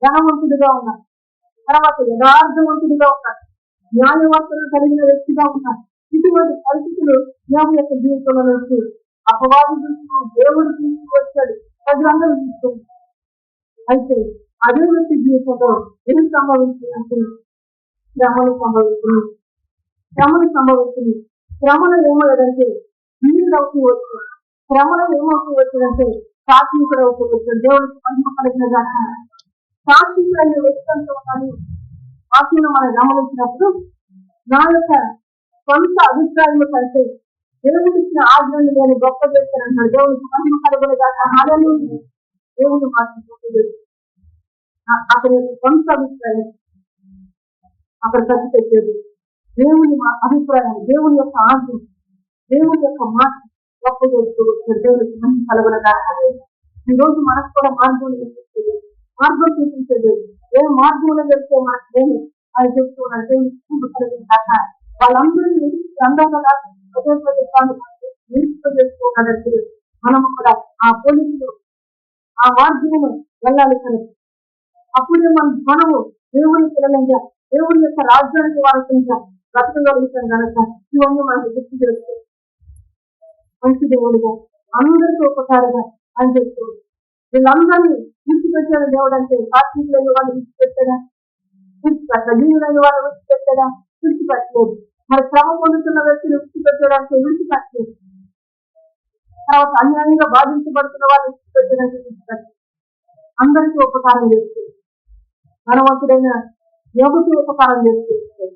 ధనవంతుడిగా ఉన్నాడు, తర్వాత యథార్థవంతుడిగా ఉన్నాడు, న్యాయవర్తన కలిగిన వ్యక్తిగా ఉన్నాడు. ఇటువంటి పరిస్థితులు యోగు యొక్క జీవితంలో నుంచి అపవాది దేవుడు తీసుకువచ్చాడు, ప్రజలందరూ తీసుకుంది. అయితే అదే వ్యక్తి జీవితంలో ఏం సంభవించిందంటే శ్రమలు సంభవించింది. శ్రమలు ఏమవుతుందంటే నీళ్ళు అవుతూ వచ్చింది. శ్రమలు ఏమవుతూ వచ్చిందంటే సాత్వికుడు అవుతూ వచ్చాడు. దేవుడికి మహిమ కలిగిన దాకా సాత్వికుడు అనే వ్యక్తి అంటూ ఉన్నాను. వాక్యం మనం గమనించినప్పుడు నా యొక్క సొంత అభిప్రాయాలు కంటే దేవుడికి ఇచ్చిన ఆజ్ఞలు నేను గొప్ప చేస్తానన్నాడు. దేవుడికి మహిమ కలిగిన దాకా దేవుడు మాట్లాడుతుంది. అతని యొక్క సొంత అభిప్రాయం అక్కడ ఖర్చు పెట్టేది. దేవుని అభిప్రాయం, దేవుని యొక్క ఆజ్ఞ, దేవుని యొక్క మాట గొప్ప చేస్తూ దేవుడికి మహిమ కలుగున దాకా. ఈ రోజు మనకు కూడా మార్గం చూపించేది. ఏ మార్గంలో వెళ్తే మనకు దేవుడు అని చెప్తూ ఉన్నాడు. దేవుడికి మహిమ కలిగిన దాకా వాళ్ళందరూ అందరూ నిలుపుకోగలుగుతున్నాడంటే మనము కూడా ఆ పోలీసులు ఆ మార్గంలో వెళ్ళాలి. కానీ అప్పుడే మనము దేవుని పిల్లలంగా దేవుని యొక్క రాజ్యానికి వారసుగా బ్రతకగలుగుతాం కనుక ఇవన్నీ మనకు గుర్తు చేస్తూ మంచి దేవుడిగా అందరికీ ఒకసారిగా అని చెప్తూ వీళ్ళందరినీ విడిచిపెట్టాడు దేవుడు అంటే కార్తీకులైన వాళ్ళు విడిచిపెట్టాడా? విడిచిపెట్టాడు. జీవులైన వాళ్ళు విడిచిపెట్టాడా? విడిచిపెట్టలేదు. మరి శ్రమ పొందుతున్న వ్యక్తిని విడిచిపెట్టాడంటే విడిచిపెట్టలేదు. తర్వాత అన్యాయంగా బాధించబడుతున్న వాళ్ళు విడిచిపెట్టాడంటే విడిచిపెట్టలేదు. అందరికీ ఉపకారం చేస్తుంది. ధనవంతుడైన యోగుకి ఉపకారం చేస్తుంది.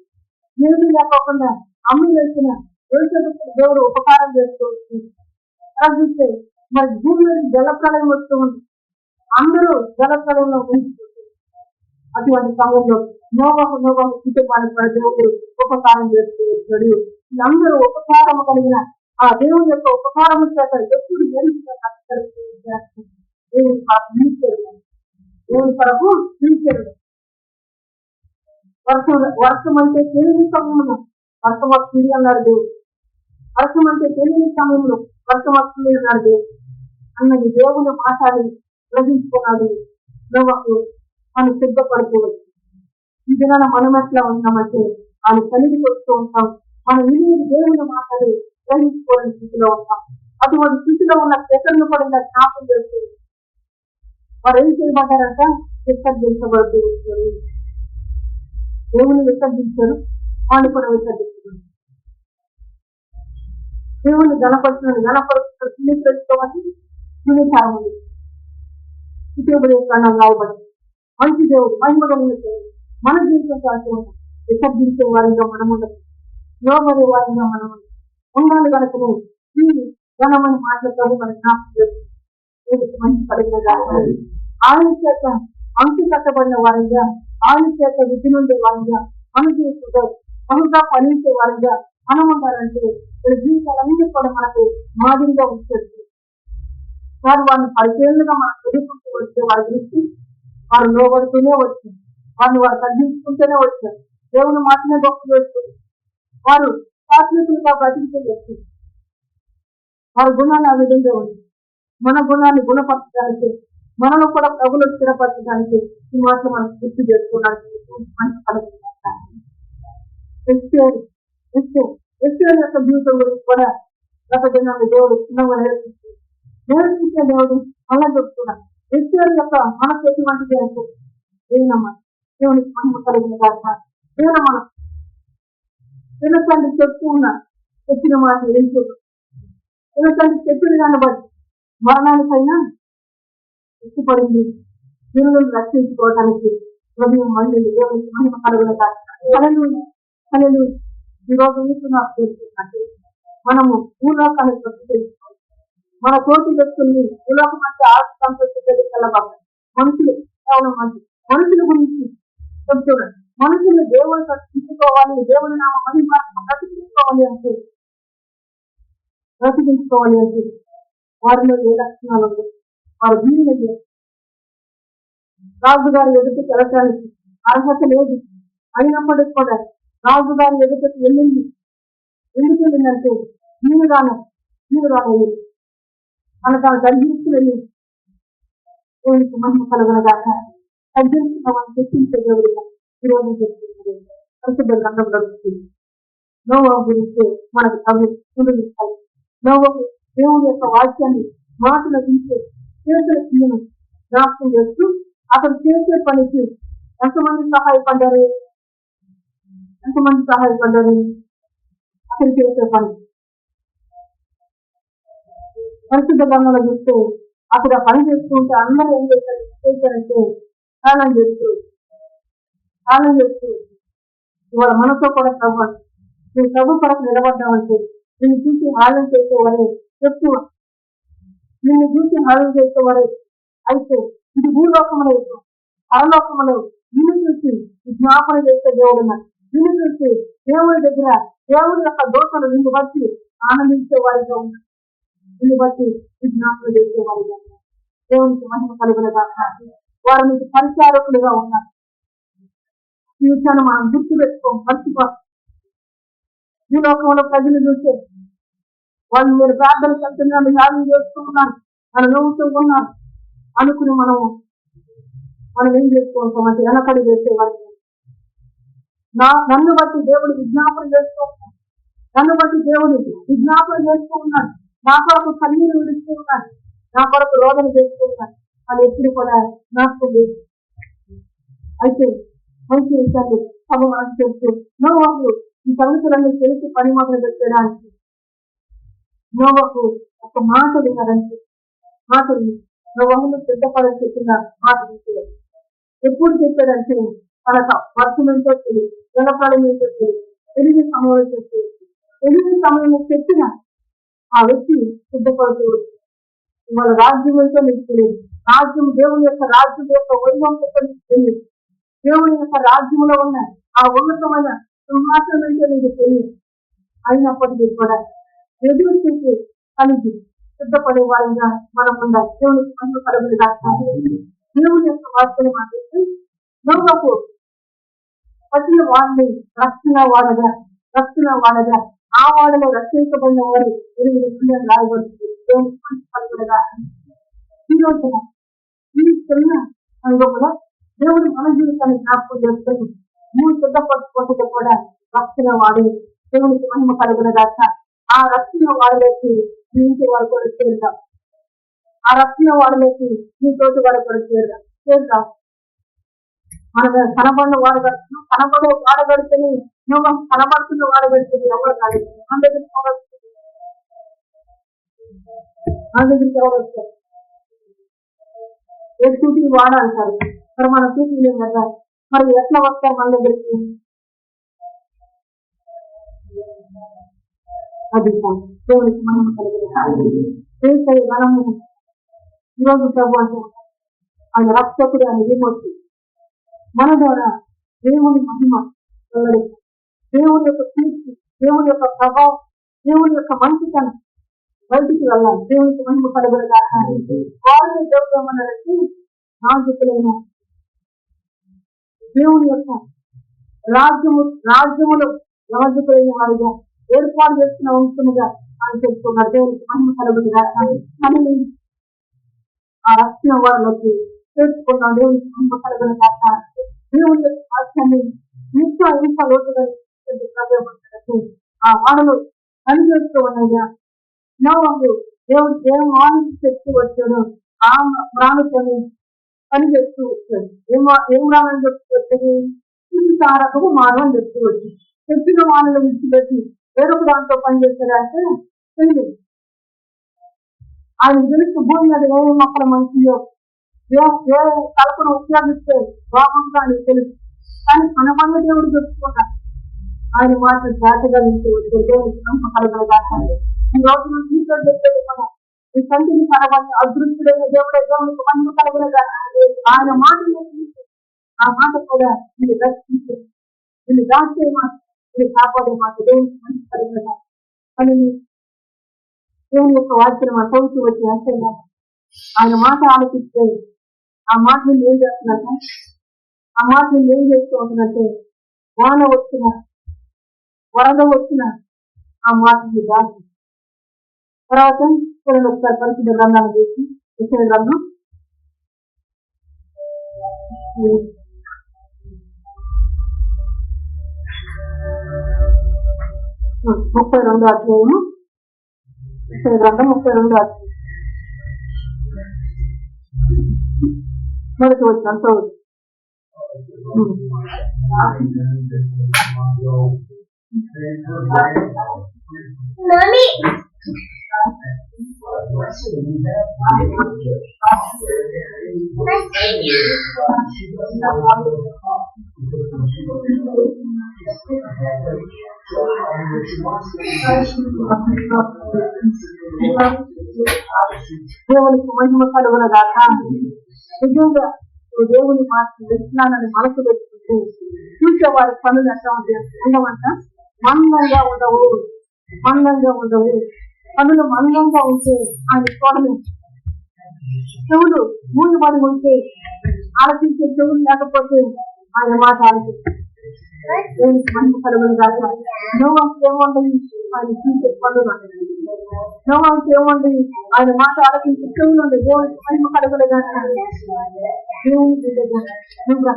ఏమీ లేకోకుండా అమ్మి వేసిన దేవుడు ఉపకారం చేస్తూ చూస్తే మరి భూమిలో జలప్రలయం వస్తూ ఉంది. అందరూ జలప్రలయంలో ఉంచుతుంది. అటువంటి సమయంలో నోవహు కుటుంబానికి కూడా దేవుడు ఉపకారం చేస్తూ వచ్చాడు. అందరూ ఉపకారం కలిగిన ఆ దేవుని యొక్క ఉపకారం చేత ఎప్పుడు దేవుని కొరకు పిలిచాడు. వర్షం అంటే తెలియని సమయంలో వర్షం వస్తుంది అన్నాడు దేవుడు. వర్షం అంటే తెలియని సమయంలో వర్షం వస్తుంది అన్నాడు దేవుడు. అన్నది దేవుని మాటని గ్రహించుకున్నాడు. నోవహు మనం సిద్ధపడుకోవచ్చు. ఈ దినాన మనం ఎట్లా ఉన్నామంటే ఆయన కలిగికి వస్తూ ఉంటాం. మనం వినేది దేవుని మాటని గ్రహించుకోలేని స్థితిలో ఉంటాం. అటువంటి స్థితిలో ఉన్న ప్రజలను కూడా జ్ఞాపకం చేస్తూ వారు ఏం చేయబడ్డారంట? విసర్జించబడుతూ వచ్చారు. దేవుని విసర్జించారు, వాళ్ళు కూడా విసర్జించారు. దేవుని గణపరుస్తున్న సునీకరించుకోవాలి. సునీచారం ఉంది. ఉపయోగపడే రాయబడింది. మంచి దేవుడు మహిమగలిగిన దేవుడు మన జీవితం కోసం విసర్జించే వారిగా మనం ఉండదు. లోబడే వారిగా మనం ఉండాలి. కనుకనే ఈ ఘనమైన మాటలతో మన జ్ఞాపకం మంచి పడిన ఆయన చేత అంకి కట్టబడిన వారిగా, ఆయన చేత విధి నుండే వారిగా, మన జీవితంలో బహుగా ఫలించే వారిగా మనం ఉండాలంటే వీళ్ళ జీవితాలన్నీ కూడా మనకు మాదిరిగా వచ్చేది. వారు వారిని 10 ఏళ్ళుగా మనం ఎదుర్కొంటూ వచ్చే వారి గురించి వారు లోబడుతూనే వచ్చారు. వారు తగ్గించుకుంటూనే వచ్చారు. దేవుని మాటనే గొప్ప చేస్తారు. వారు ఆత్మీయులుగా బ్రతికితే వచ్చారు. వారి గుణాలు ఆ విధంగా ఉంది. మన గుణాన్ని గుణపరచడానికి, మనలో కూడా ప్రభులు స్థిరపరచడానికి ఈ మాటలు మనం గుర్తు చేసుకోవడానికి మంచి పడుతున్నారు. ఎస్టేర్ యొక్క జీవితం గురించి కూడా గత దినాన్ని దేవుడు చిన్నగా నేర్పించే దేవుడు మళ్ళా చెప్తున్నా. ఎస్టేర్ యొక్క మనసు ఎటువంటిది అంటే ఏనమ్మా దేవునికి మహిమ కలిగిన కాక నేను మనం తినసండి చెప్తూ ఉన్నా. చెప్పిన మాట ఏం చేయదు. తినసండి చెప్పిన దాన్ని బట్టి మరణానికైనా ఇష్టపడింది. దీనిని రక్షించుకోవడానికి హృదయం మళ్ళీ దేవునికి మహిమ కలిగిన కాక ఈ రోజు నాకు తెలుసుకుంటే మనము భూలోకాన్ని ప్రతిష్ఠించుకోవాలి. మన తోటి వ్యక్తుల్ని భూలోకం అంటే ఆస్తి సంతోషించేది తెల్లబాబు మనుషులు కేవలం మనుషుల గురించి చెప్తున్నాడు. మనుషుల్ని దేవుని ప్రతిష్ఠించుకోవాలి, దేవుని నామ మహిమ బ్రతికించుకోవాలి అంటే వారిలో ఏ లక్షణాలు ఉన్నాయి? వారు దీనిని రాజుగారి ఎదుటికి వెళ్ళటానికి అర్హత లేదు. అయినప్పటికీ కూడా రాజుగారి ఎదుటికి వెళ్ళింది. ఎందుకు వెళ్ళిందంటే నీవు రాలేదు మన తాను తగ్గించి వెళ్ళింది. దేవునికి మహిమ కలుగునగాక. తగ్గించుకోవాలని చెప్పించే దేవుడిగా ఈరోజు చెప్తున్నారు. పరిశుద్ధ గ్రంథం గడుపుతుంది. నోవహు గురించి మనకు చూడాలి. నోవహు దేవుని యొక్క వాక్యాన్ని మాటలు తీసే చేతుల క్రియను జ్ఞాపకం చేస్తూ అతను చేసే పనికి ఎంతమంది సహాయపడ్డారు? అతను చేసే పని పరిశుద్ధ గ్రంథంలో చూస్తే అతడు ఆ పని చేస్తూ ఉంటే అందరూ ఏం చేశారంటే స్నానం చేస్తూ ఇవాళ మనతో కూడా నువ్వు ప్రభు కొరకు నిలబడ్డామంటే నిన్ను చూసి హాలం చేసేవారే ఎక్కువ. నిన్ను చూసి హాలం చేసేవారే అయితే ఇది భూలోకములో పరలోకములో నిన్ను చూసి జ్ఞాపన చేసే దేవుడున్నాడు. నిన్ను చూసి దేవుడి దగ్గర దేవుడి యొక్క దోషలు నిన్ను బట్టి ఆనందించే వారిగా ఉన్నారు. నిన్ను బట్టి జ్ఞాపన చేసే వారిగా ఉన్నారు. దేవునికి మహిమ కలుగునగాక. వారు మీకు పరిచారకులుగా ఉన్నారు. ఈ విషయాన్ని మనం గుర్తు పెట్టుకోం, మర్చిపోతాం. ఈ లోకంలో ప్రజలు చూస్తే వాళ్ళు మీరు ప్రార్థన చేస్తున్నారు, యాగం చేస్తూ ఉన్నారు, మనం నవ్వుతూ ఉన్నారు అనుకుని మనం ఏం చేస్తూ ఉంటాం అంటే వెనకడి చేసేవాళ్ళు. నన్ను బట్టి దేవుడు విజ్ఞాపన చేస్తూ ఉన్నాడు. నన్ను బట్టి దేవుడు విజ్ఞాపన చేస్తూ ఉన్నాడు. నా కొరకు కన్నీరు విడుస్తూ ఉన్నాడు. నా కొరకు రోదన చేస్తూ ఉన్నాడు. అది ఎప్పుడు కూడా నాటుకుంది. అయితే మంచి విషయాన్ని సమూహానికి తెలుసు. నోవాహు ఈ సంగతులన్నీ తెలిసి పని మొదలు పెట్టడానికి నోవాహు ఒక మాట విన్నారంటే మాటలు నోవాహును సిద్ధపడని చెప్పిన మాట వింటాడు. ఎప్పుడు చెప్పాడంటే తనక వర్షం ఏంటో తెలియదు, జలప్రళయం ఏంటో తెలియదు, ఎనిమిది సమయంలో చెప్పేది. ఎనిమిది సమయంలో చెప్పిన ఆ వ్యక్తి సిద్ధపడుతూ వాళ్ళ రాజ్యం ఏంటో మీకు తెలియదు. రాజ్యం దేవుని యొక్క రాజ్యం యొక్క వైభవం యొక్క మీకు తెలియదు. దేవుని యొక్క రాజ్యంలో ఉన్న ఆ ఉన్నతమైన సింహాసనం ఏంటో మీకు తెలియదు. అయినప్పటికీ కూడా ఎదురు చూసి కలిగి సిద్ధపడే వారిగా మనం ఉండాలి. దేవునికి మనసు కలుగులుగా దేవుని యొక్క వార్తలు మాట్లాడుతూ నోవాహు ప్రతి వాడిని రక్షణ వాడగా ఆ వాడలో రక్షించబడిన వారు 8 రాయబడుతుంది. దేవునికి మనసు కలుగులుగా ఈ రోజున ఈ చిన్న సంఘంలో దేవుడు మన జీవితాన్ని జ్ఞాపకం చేసుకొని నువ్వు సిద్ధపరచుకుంటే కూడా రక్షణ వాడి దేవునికి మహిమ కలుగులుగా. ఆ రక్షణ వాడలేకి నీ ఇంటి వారు కూడా చేరుతాం. ఆ రక్షణ వాడలేకి నీ తోటి వారు కూడా చేరుతాం. మన కనబడిన వాడగడితేనే నువ్వు కనబడుతున్న వాడగడితే ఎవరు కాదు. మన దగ్గరికి ఎవరు వస్తారు? ఏ చూటికి వాడాలంటారు, మరి మన చూటి లేం కదా. మరి ఎట్లా వస్తారు మన దగ్గరికి? అది దేవునికి మనం కలిగిన మనము ఈరోజు ప్రభు అంటే ఆయన రక్షకుడు అని విమోచి మన ద్వారా దేవుని మహిమ వెల్లడిస్తాం. దేవుని యొక్క కీర్తి, దేవుని యొక్క ప్రభావం, దేవుని యొక్క మంచితనం బయటికి వెళ్ళాలి. దేవునికి మహిమ కలుగులుగా. వారిని దేవుడమన్నట్టు నాజకులైన దేవుని యొక్క రాజ్యములో నాజకులైన వారిగా ఏర్పాటు చేసిన వంశముగా అని చెప్తున్నారు. దేవునికి మహిమ కలుగులుగా. కానీ ఆ రక్షణ వారిలోకి తెలుసుకున్నాం. దేవునికి మహిమ కలుగులుగా. దేవుని యొక్క వాక్యాన్ని ఇంకా లోతుగా ఆ వాడలు పనిచేస్తూ ఉన్నాయిగా. నోవాహు దేవుడు ఏం మానసి చెప్తూ వచ్చాడు ఆ ప్రాణుతోని పనిచేస్తూ వచ్చాడు. ఏం రామని చెప్తూ వచ్చేది? తారకము మానవని చెప్తూ వచ్చింది. చెప్పిన వాళ్ళని విడిచిపెట్టి వేరొక దాంతో పనిచేస్తాడంటే తెలియదు. ఆయన తెలుసు భూమి మీద ఏ మొక్కలు మంచియో ఏ కల్పన ఉపయోగిస్తే బాగుందో అని తెలుసు. కానీ మన పనులు దేవుడు చెప్పుకున్నాడు. ఆయన మాత్రం జాతగా కలగలుగా. ఈ రోజు నీతో చెప్పేది కదా, ఈ కంటిని కలగాలి అదృష్టుడైన దేవునికి మహిమ కలగలుగా. ఆయన మాటలు ఆ మాట కూడా వీళ్ళు రక్షించే వీళ్ళు దాచే మాట, వీళ్ళు కాపాడే మాట దేవునికి మహిమ కలగలుగా. అని దేవుని యొక్క వాక్యం మా చదువుతూ వచ్చి అంటే ఆయన మాట ఆలోచిస్తే ఆ మాట నేను ఏం చేస్తున్నట్ట, ఆ మాట నేను ఏం చేస్తూ ఉంటున్నట్టే వాన వచ్చిన వరద వచ్చిన ఆ మాటని దాచి తర్వాత ఒకసారి పరిశుద్ధ గ్రంథాలు చేసి విషయ గ్రంథం 32 అధ్యాయము. విషయ గ్రంథం 32 అధ్యాయం మొదటి వచ్చి అంత దేవునికి మహిమ కలుగునగాక. నిజంగా దేవుని మాట విజ్ఞానాన్ని మనసు పెట్టుకుంటే చూసేవారి పనులు ఎట్లా ఉంటాయి ఉండమంట మందంగా ఉండవు. పనులు మందంగా ఉంటే ఆయన చూడలేదు. చెవులు మూయబడి ఉంటే ఆలోచించే చెవులు లేకపోతే ఆయన మాట ఆలోచిస్తారు. దేవునికి మహిమ కలుగునగాక. నోవాహుకు ఏమంటుంది? ఆయన చూసే పనులు. నోవాహుకు ఏమంటుంది? ఆయన మాట ఆలోచించే చెవులు ఉంది. దేవునికి మహిమ కలుగునగాక. దేవుని నువ్వు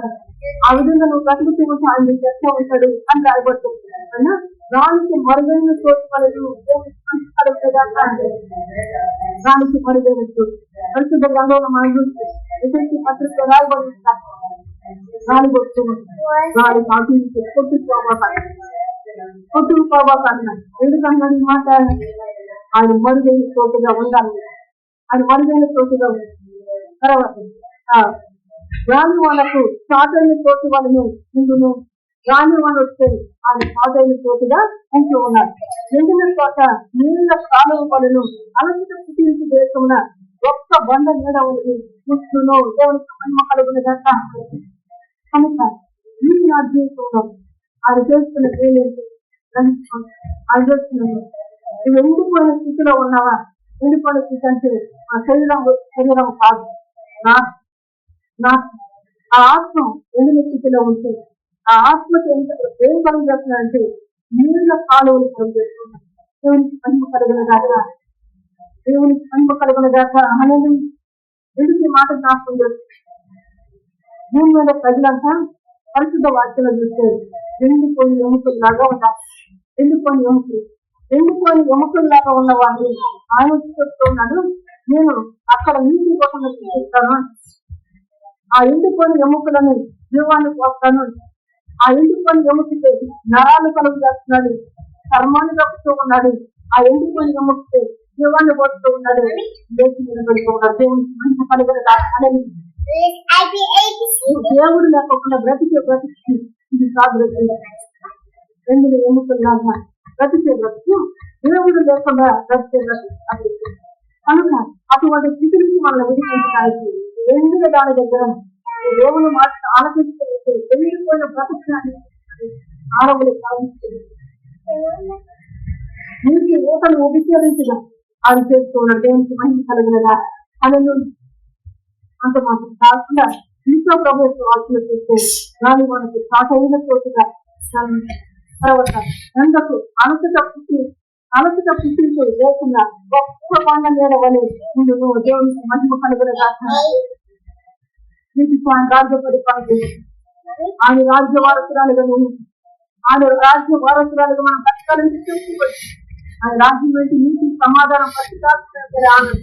ఆ విధంగా నువ్వు బ్రతుకుతూ ఉంటే ఆయన చేస్తూ ఉంటాడు అని రాయబడుతుంది. దానికి మరుగైన చోటు వలన దానికి మరుగైన చోటు పరిశుద్ధ గ్రంథంలో మనం చూస్తే ఎటువంటి పత్రిక రాయబడి గాలి వస్తుంది, గాలి కాకి కొట్టుకుపోవాలన్నా ఎందుకన్నా ఈ మాట ఆయన మరుగైన చోటుగా ఉండాలి, ఆయన మరుగైన చోటుగా ఉంది. తర్వాత గాలి వాళ్ళకు సాటైన చోటు వాళ్ళను ముందును గాలి వాళ్ళు వస్తే ఆయన సాటైన చోటుగా ఉంటూ ఉన్నారు. ఎండిన చోట నీళ్ళ కాలువ పనులు అలసిత పుట్టించి దేశమున గొప్ప బండ నీడ ఉంది చూస్తున్నాం దేవునికి మహిమ కలుగునగా కనుక ఈ నా జీవితంలో ఆయన చేస్తున్న పేరేంటి ఆయన చేస్తున్నాను. నువ్వు ఎండిపోయిన స్థితిలో ఉన్నావా? ఎండిపోయిన స్థితి అంటే ఆ శరీరం కాదు, నా ఆ ఆత్మ ఎండిన స్థితిలో ఉంటే ఆ ఆత్మకి ఏం పని చేస్తున్నాడంటే నీళ్ళ కాలువలు పని చేస్తున్నాడు. దేవునికి మహిమ కలుగునగాక, దేవునికి మహిమ కలుగునగాక అనేది ఎందుకు ఈ మాట జ్ఞాపకం చేస్తుంది. భూమి మీద ప్రజలంతా పరిశుద్ధ వాక్యలో చూస్తే ఎండిపోయిన ఎముకల్లాగా ఉంటారు. ఎండిపోయిన ఎముకల్లాగా ఉన్న వాడిని ఆయన చెప్తున్నాడు, నేను అక్కడ నీటి కోసం చూపిస్తాను, ఆ ఎండిపోయిన ఎముకలను జీవాన్ని పోస్తాను, ఆ ఎండిపోయిన ఎముకకి నరాలు కలుగు చేస్తున్నాడు, చర్మాన్ని కప్పుతూ ఉన్నాడు, ఆ ఎండిపోయిన ఎముకకి జీవాన్ని పోస్తూ ఉన్నాడు, లేచి నిలబెడుతూ ఉన్నాడు. దేవునికి మంచి కలుగుతుంది. దేవుడు లేకుండా బ్రతికే బ్రతికి ఇది కాదు. ఎండిన ఎముకల్లాగా బ్రతికే బ్రతుకు దేవుడు లేకుండా బ్రతికే బ్రతుకు. కనుక అటువంటి స్థితి నుంచి మనల్ని విడిపించడానికి ఎండిన దాని దగ్గర దేవుని మాట ఆలోచిస్తే ఎండిపోయిన బ్రతుకుని ఆడవులు సాధిస్తుంది. నీటి ఊటను ఉపయోగించగా అది చేస్తూ ఉన్నాడు. దేవునికి మహిమ కలిగినదా అని అంత మాత్రం కాకుండా ఇంట్లో ప్రభుత్వ వాక్యం చేస్తే దాని మనకి సాటైన చోటుగా తర్వాత ఎంతకు అలసట పుట్టించే లేకుండా గొప్ప కొండ మీద వలె నువ్వు దేవునికి మహిమ కలుగునగా నీకు ఆయన రాజ్య పరిపాలన ఆయన రాజ్య వారసురాలుగా ఆయన రాజ్య వారసురాలుగా మనం బతకాలని చూసుకోవచ్చు. ఆయన రాజ్యం ఏంటి? నీటి సమాధానం పట్టుకాల్సిన ఆనందం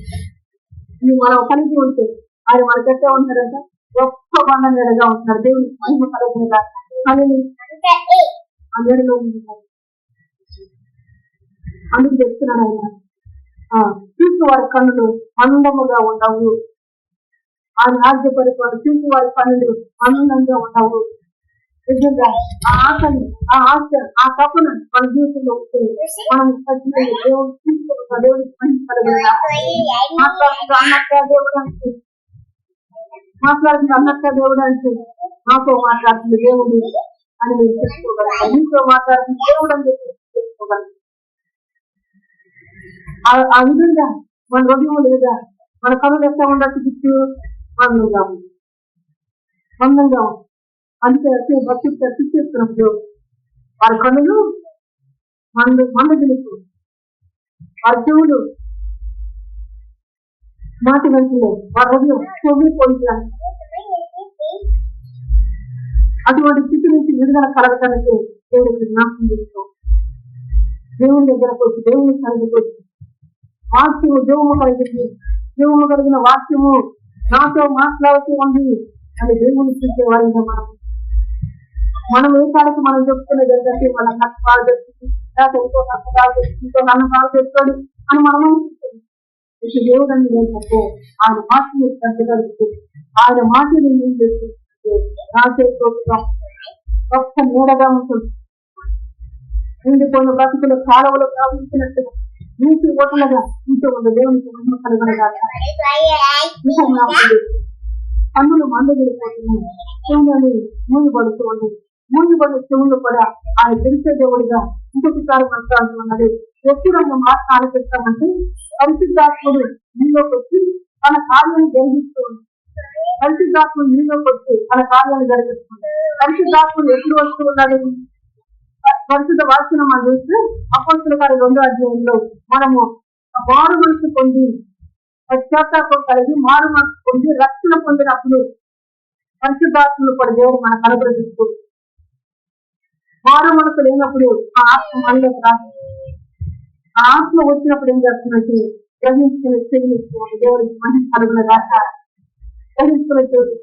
నువ్వు మనం కలిగి ఉంటే ఆయన మనకు ఎట్లా ఉంటారంట గొప్ప బండ నీడగా ఉంటున్నారు. దేవునికి మహిమ కలుగునగా ఆ నీడలో ఉంటారు. అందుకు చెప్తున్నాడు ఆయన చూసి వారి కన్నులు ఆనందముగా ఉండవు, ఆయన రాజ్య పరిపాలన చూసి వారి కన్నులు ఆనందంగా ఉండవు. నిజంగా ఆ ఆశ ఆ తపన మన జీవితంలో ఉంటే మనం ఖచ్చితంగా దేవుడు తీసుకుంటా. దేవుడికి మహిమ కలుగునగా మాట్లాడుతున్న అన్నక్క దేవుడు అంటే నాతో మాట్లాడుతుంది దేవుడు అని మీరు తెలుసుకోగలరు. నీతో మాట్లాడుతున్న దేవుడు అని తెలుసుకోగలరు. ఆ విధంగా మన హృదయం లేదా మన కనులు ఎట్లా ఉండొచ్చు? చుట్టూ మందంగా అందుకే భక్తి చేస్తున్నప్పుడు వారి కనులు మంద తెలుసు, వారి చెవులు మాట వెంటనే వారి హృదయం చెవి పోయించాలి. అటువంటి స్థితి నుంచి విడుదల కలగటానికి దేవుడికి జ్ఞాపకం చేస్తాం. దేవుని దగ్గరకు వచ్చి దేవుని సన్నిధికి వచ్చి వాక్యము జీవము కలిగిన వాక్యము నాతో మాట్లాడుతూ ఉంది అని దేవుని చూసే వారిగా మనం ఏ కాడికి మనం చెప్తున్నది ఏంటంటే మన కష్టాలు తెచ్చింది, ఇంకో కష్టాలు తెచ్చింది, ఇంకో నమ్మకాలు తెచ్చాడు అని మనం దేవుడు అని ఏంటంటే ఆయన మాటలు పెద్దగలుగుతూ ఆయన మాటలు ఏం చేస్తుంటే రాసే చోటుగా గొప్ప నీడగా ఉంటుంది. ఎండిపోయిన బ్రతుకులు కాలువలు ప్రవహించినట్టుగా నీటి ఓటలుగా ఉంటూ ఉంది. దేవునికి మహిమ కలుగునగా. కన్నులు మందగిలిపోతున్నాయి, చెవులని మూయబడుతూ ఉంది. మూయబడిన చెవులు కూడా ఆయన తెలిసే దేవుడిగా ఇంకొకసారి మాట్లాడుతున్నది. ఎప్పుడు ఆయన మాట ఆలోచిస్తామంటే పరిశుద్ధాత్ముడు నీలోకి వచ్చి తన కార్యాన్ని జరిగిస్తూ ఉంది. పరిశుద్ధాత్ముడు నీలోకి వచ్చి తన కార్యాన్ని జరిగిస్తుంది. పరిశుద్ధాత్ముడు ఎప్పుడు వస్తూ ఉన్నాడు? పరిశుద్ధ వాక్యం మనం చూస్తే అపొస్తలుల కార్యం 2వ అధ్యాయంలో మనము మారు మనసు పొంది పశ్చాత్తాపం కలిగి మారు మనసు పొంది రక్షణ పొందినప్పుడు పరిశుద్ధాత్మలు కూడా దేవుడు మన కనుగొనిస్తూ మారు మనసు లేనప్పుడు ఆ ఆత్మ మనలోకి రాదు. ఆ ఆత్మ వచ్చినప్పుడు ఏం చేస్తున్నట్టు గ్రహించుకునే చెల్లిస్తుంది. దేవుడికి మహిమ కలుగున గాక. గ్రహించుకునే చెల్లి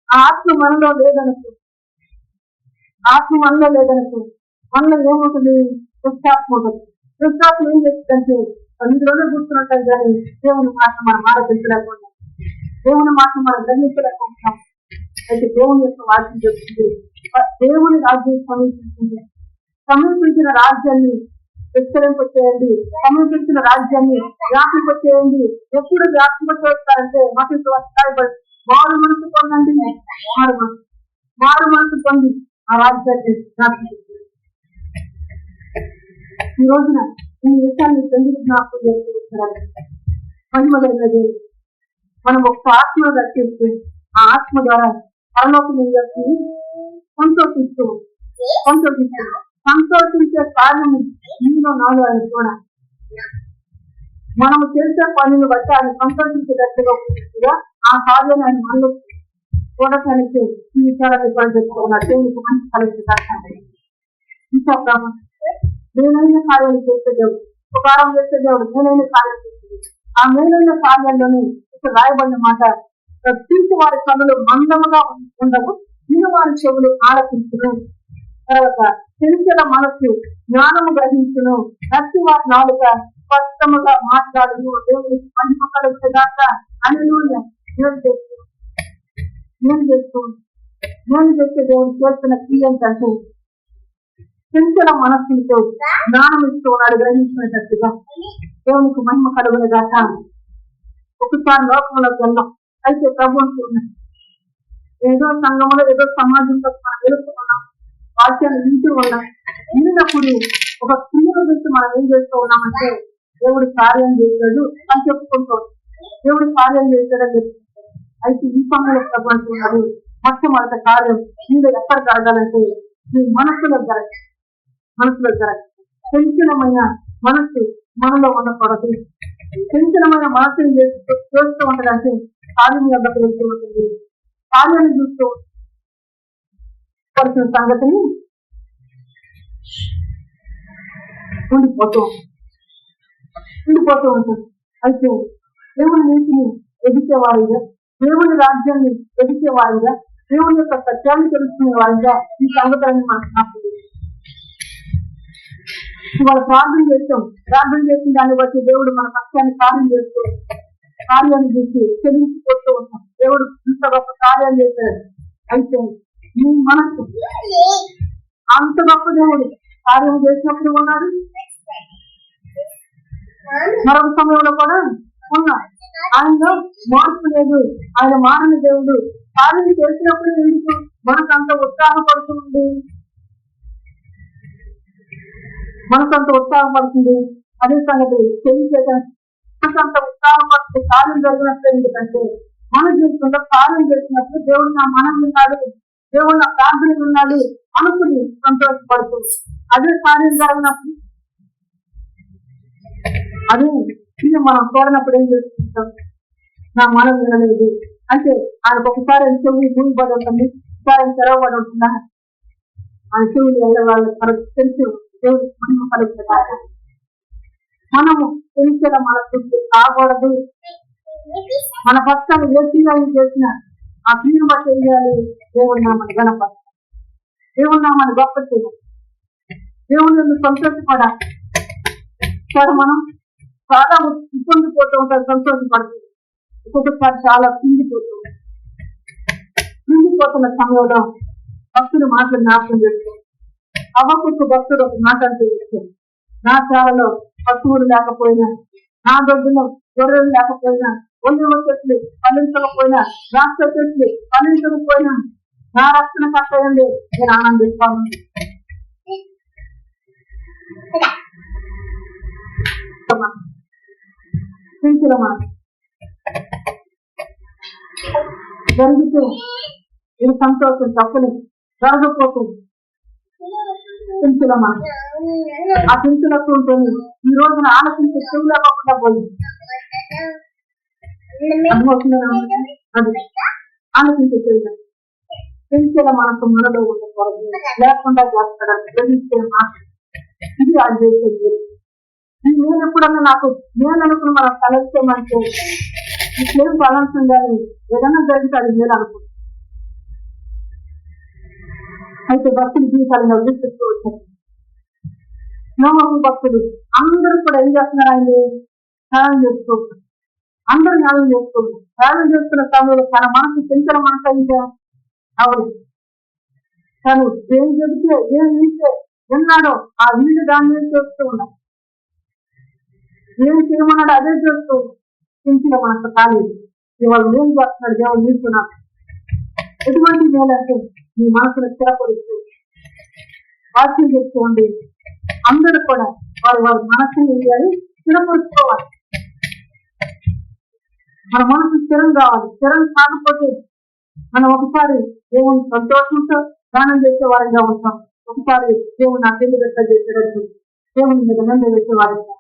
ఆ ఆత్మ మనలో లేదనుకో, ఆత్మ మనలో లేదనుకో, మనలో ఏముంటుంది? దుష్టాత్మ ఉంటుంది. దుష్టాత్మ ఏం చేస్తుందంటే అందులోనే కూర్చున్నట్టు కానీ దేవుని మాట మనం ఆలోచించలేకుండా, దేవుని మాట మనం గ్రహించలేకపోతున్నాం. అయితే దేవుని యొక్క వాక్యం చెప్తుంది, దేవుని రాజ్యం సమీపిస్తుంది. సమీపించిన రాజ్యాన్ని విస్తరింపచేయండి, సమీపించిన రాజ్యాన్ని వ్యాపింపచేయండి. ఎప్పుడు వ్యాపింపచేస్తారంటే మతకు వస్తాయి. మారు మనసు పొందండి, మారు మనసు పొంది ఆ రాజ్యాన్ని వ్యాపింపచేయండి. ఈ రోజున ఈ విషయాన్ని ఎందుకు జ్ఞాపకం చేసుకుంటున్నారు? మహిమలైనది మనం ఒక ఆత్మ రక్షిస్తే ఆ ఆత్మ ద్వారా పరలోకం సంతోషిస్తూ సంతోషించే కార్యము ఇందులో నాడు ఆయన కూడా మనము చేసే పనులు బట్టి ఆయన సంతోషించేటట్టుగా ఆ కార్యాన్ని ఆయన మనలో చూడటానికి ఈ విచారాన్ని పనిచేస్తున్నారు. దేవునికి మంచి కలిసి ఇంకా మేలైన కార్యాలు చేసే దేవుడు, ఉపకారం చేసే దేవుడు, మేలైన కార్యాలు చేసేది. ఆ మేలైన కార్యాల్లోనే ఇక్కడ రాయబడిన మాట, తీసి వారి కనులు మందముగా ఉండవు, వీరు వారి చెవులు ఆలకించును. తర్వాత తెలిసిన మనస్సు జ్ఞానము గ్రహించును, నచ్చి వారి నాలుక స్పష్టముగా మాట్లాడును. దేవుడికి మహిమ కలుగుతుందాక హల్లెలూయా. నేను చేస్తే దేవుడు చేస్తున్న క్రియ ఏంటంటే చంచల మనస్సులతో జ్ఞానం ఇస్తూ ఉన్నాడు, గ్రహించినట్టుగా. దేవునికి మహిమ కలుగునగాక. ఒకసారి లోకంలోకి వెళ్ళాం. అయితే ప్రభు అంటున్నాడు, ఏదో సంఘంలో ఏదో సమాజంలో వెళుతున్నాం, వాక్యాన్ని వింటూ ఉన్నాం. విన్నప్పుడు ఒక క్రియను గురించి మనం ఏం చేస్తూ ఉన్నామంటే దేవుడు కార్యం చేశాడు అని చెప్పుకుంటాం. దేవుడు కార్యం చేశాడని చెప్తున్నాడు. అయితే ఈ సమయంలో ప్రభు అంటున్నాడు, మొట్టమొదటి కార్యం మీరు ఎక్కడ జరగాలంటే మీ మనస్సులో జరగాలి. చంచలమైన మనస్సు మనలో ఉండకూడదు. చంచలమైన మనస్సుని చేస్తూ ఉండడానికి కార్యం వద్దకు వెళ్తూ ఉంటుంది. కార్యాన్ని చూస్తూ పడుతున్న సంగతిని ఉండిపోతూ ఉంటుంది. అయితే దేవుని నీతిని ఎదిగేవారిగా, దేవుని రాజ్యాన్ని ఎదిగేవారిగా, దేవుని యొక్క సత్యాన్ని తెలుసుకునే వారిగా ఈ సంగతులను మనకు నాకు ఇవాళ ప్రార్థన చేసిన దాన్ని బట్టి దేవుడు మన పక్షాన్ని కార్యాన్ని చూసి చెల్లించిపోతూ ఉంటాం. దేవుడు ఇంత గొప్ప కార్యాలు చేశాడు. అయితే నీ మనస్సు అంత గొప్ప దేవుడు కార్యం చేసినప్పుడు ఉన్నాడు, మరొక సమయంలో కూడా ఉన్నాడు. ఆయనలో మార్పు లేదు. ఆయన మారని దేవుడు. కార్యం చేసినప్పుడు ఎందుకు మనకు అంత ఉత్సాహపడుతుంది? అదే సంగతి తెలియజేయడానికి మనకంత ఉత్సాహపడుతుంది. కార్యం జరిగినప్పుడు ఎందుకంటే మన జీవితంలో కార్యం చేసినప్పుడు దేవుడు నా మనం విన్నాడు, దేవుడు నా ప్రార్థన విన్నాడు అనుకుని సంతోషపడుతుంది. అదే కార్యం జరిగినప్పుడు అదే ఇది మనం కోరినప్పుడు ఏం చేసుకుంటాం? నా మనం వినలేదు అంటే ఆయనకు ఒకసారి చెవి భూమిపడి ఉంటుంది, ఒకసారి తెరవబడి ఉంటుందా? ఆయన చెవులు వాళ్ళ తెలుసు. దేవుడికి మహిమ కలుగుతుంది. మనము తెలిసిన మన చుట్టూ కాకూడదు. మన పక్షాన్ని ఏ క్రియలు చేసిన ఆ క్రియను బట్టి చేయాలి. దేవుడు నామని గణపతి, దేవుడు నామని గొప్ప చేయాలి, దేవుడు సంతోషపడాలి. మనం చాలా ఇబ్బందిపోతూ ఉంటారు, సంతోషపడుతుంది. ఒక్కొక్కసారి చాలా పిండిపోతున్న సమయంలో భక్తుడు మాటలు జ్ఞాపకం చేస్తారు. అవ్వకు భక్తుడు ఒక మాట అంటూ ఇచ్చారు, నా చాలలో పశువులు లేకపోయినా, నా దొడ్డులో గొర్రెలు లేకపోయినా, ఒలివ చెట్లు ఫలించకపోయినా, ద్రాక్ష చెట్లు ఫలించకపోయినా నా రక్షణ కట్టయండి, నేను ఆనందిస్తాను. జరిగితే ఇది సంతోషం, తప్పలేదు. జరగకపోతుంది పింఛలమా. ఆ పింఛలకు ఉంటుంది ఈ రోజున ఆలోచించి చెవులేకుండా పోయింది. అది ఆలోచించే చెవులు పెంచిన మనకు మనలో ఉండకూడదు లేకుండా చేస్తాడని గ్రహించే మాట ఇది అది చేసేది. నేను ఎప్పుడన్నా నాకు నేను అనుకుని మనం తలెత్తేమంటే నీకేం బలంతం కానీ ఏదైనా జరిగితే అది నేను అనుకుంటాను. అయితే భక్తుల జీవితాలను అభివృద్ధిస్తూ వచ్చారు. నోమహు భక్తుడు అందరూ కూడా ఏం చేస్తున్నారు? ఆయన్ని ధ్యానం చేసుకోవచ్చు, అందరూ ధ్యానం చేసుకోవచ్చు. ధ్యానం చేసుకున్న సమయంలో తన మనసు పెంచిన మనసు అయిందా? అవును. తను ఏం చెబితే ఏం వీస్తే విన్నాడో ఆ వీళ్ళు దాన్ని చేస్తూ ఉన్నాడు. ఏం చేయమన్నాడు అదే చేస్తూ పెంచిన మనసు కాలేదు. ఇవాళ ఏం చేస్తున్నాడు దేవుడు నీకున్నాడు. ఎటువంటి మేలంటే మీ మనసును స్థిరపరుస్తూ వాక్యం చేసుకోండి. అందరూ కూడా వారి వారి మనసుని ఏం చేయాలి? స్థిరపరుచుకోవాలి. మన మనసు స్థిరం కావాలి. స్థిరం కాకపోతే మనం ఒకసారి దేవుని సంతోషంతో దానం చేసే వారిగా ఉంటాం, ఒకసారి దేవుని నా పెళ్లి గట్ట చేసేటట్టు దేవుని మీద నింద వేసేవారిగా.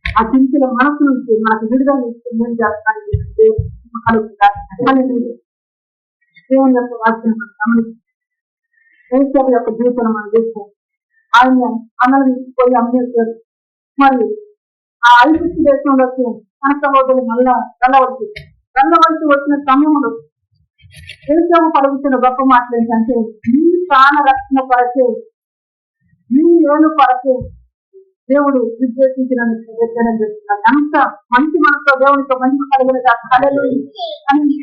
ఆ చింతల మనసు నుంచి మనకు విడుదల ఏం చేస్తాను దేవుని యొక్క వాక్యం గమనించారు యొక్క జీవితం మనం చేస్తాం. ఆయన అన్నలు పోయి అమ్మేశారు. మరి ఆ ఐగుప్తు దేశంలోకి మన సహోదరులు మళ్ళా వెళ్ళవలసి వచ్చిన సమయంలో ఏసావు పలుకుతున్న గొప్ప మాటలు ఏంటంటే నీ ప్రాణ రక్షణ కొరకే, నీ ఏలు కొరకే దేవుడు ఉద్దేశించిన చేస్తున్నాడు. అంత మంచి మనసులో దేవునితో మంచి కలిగిన కళలు అని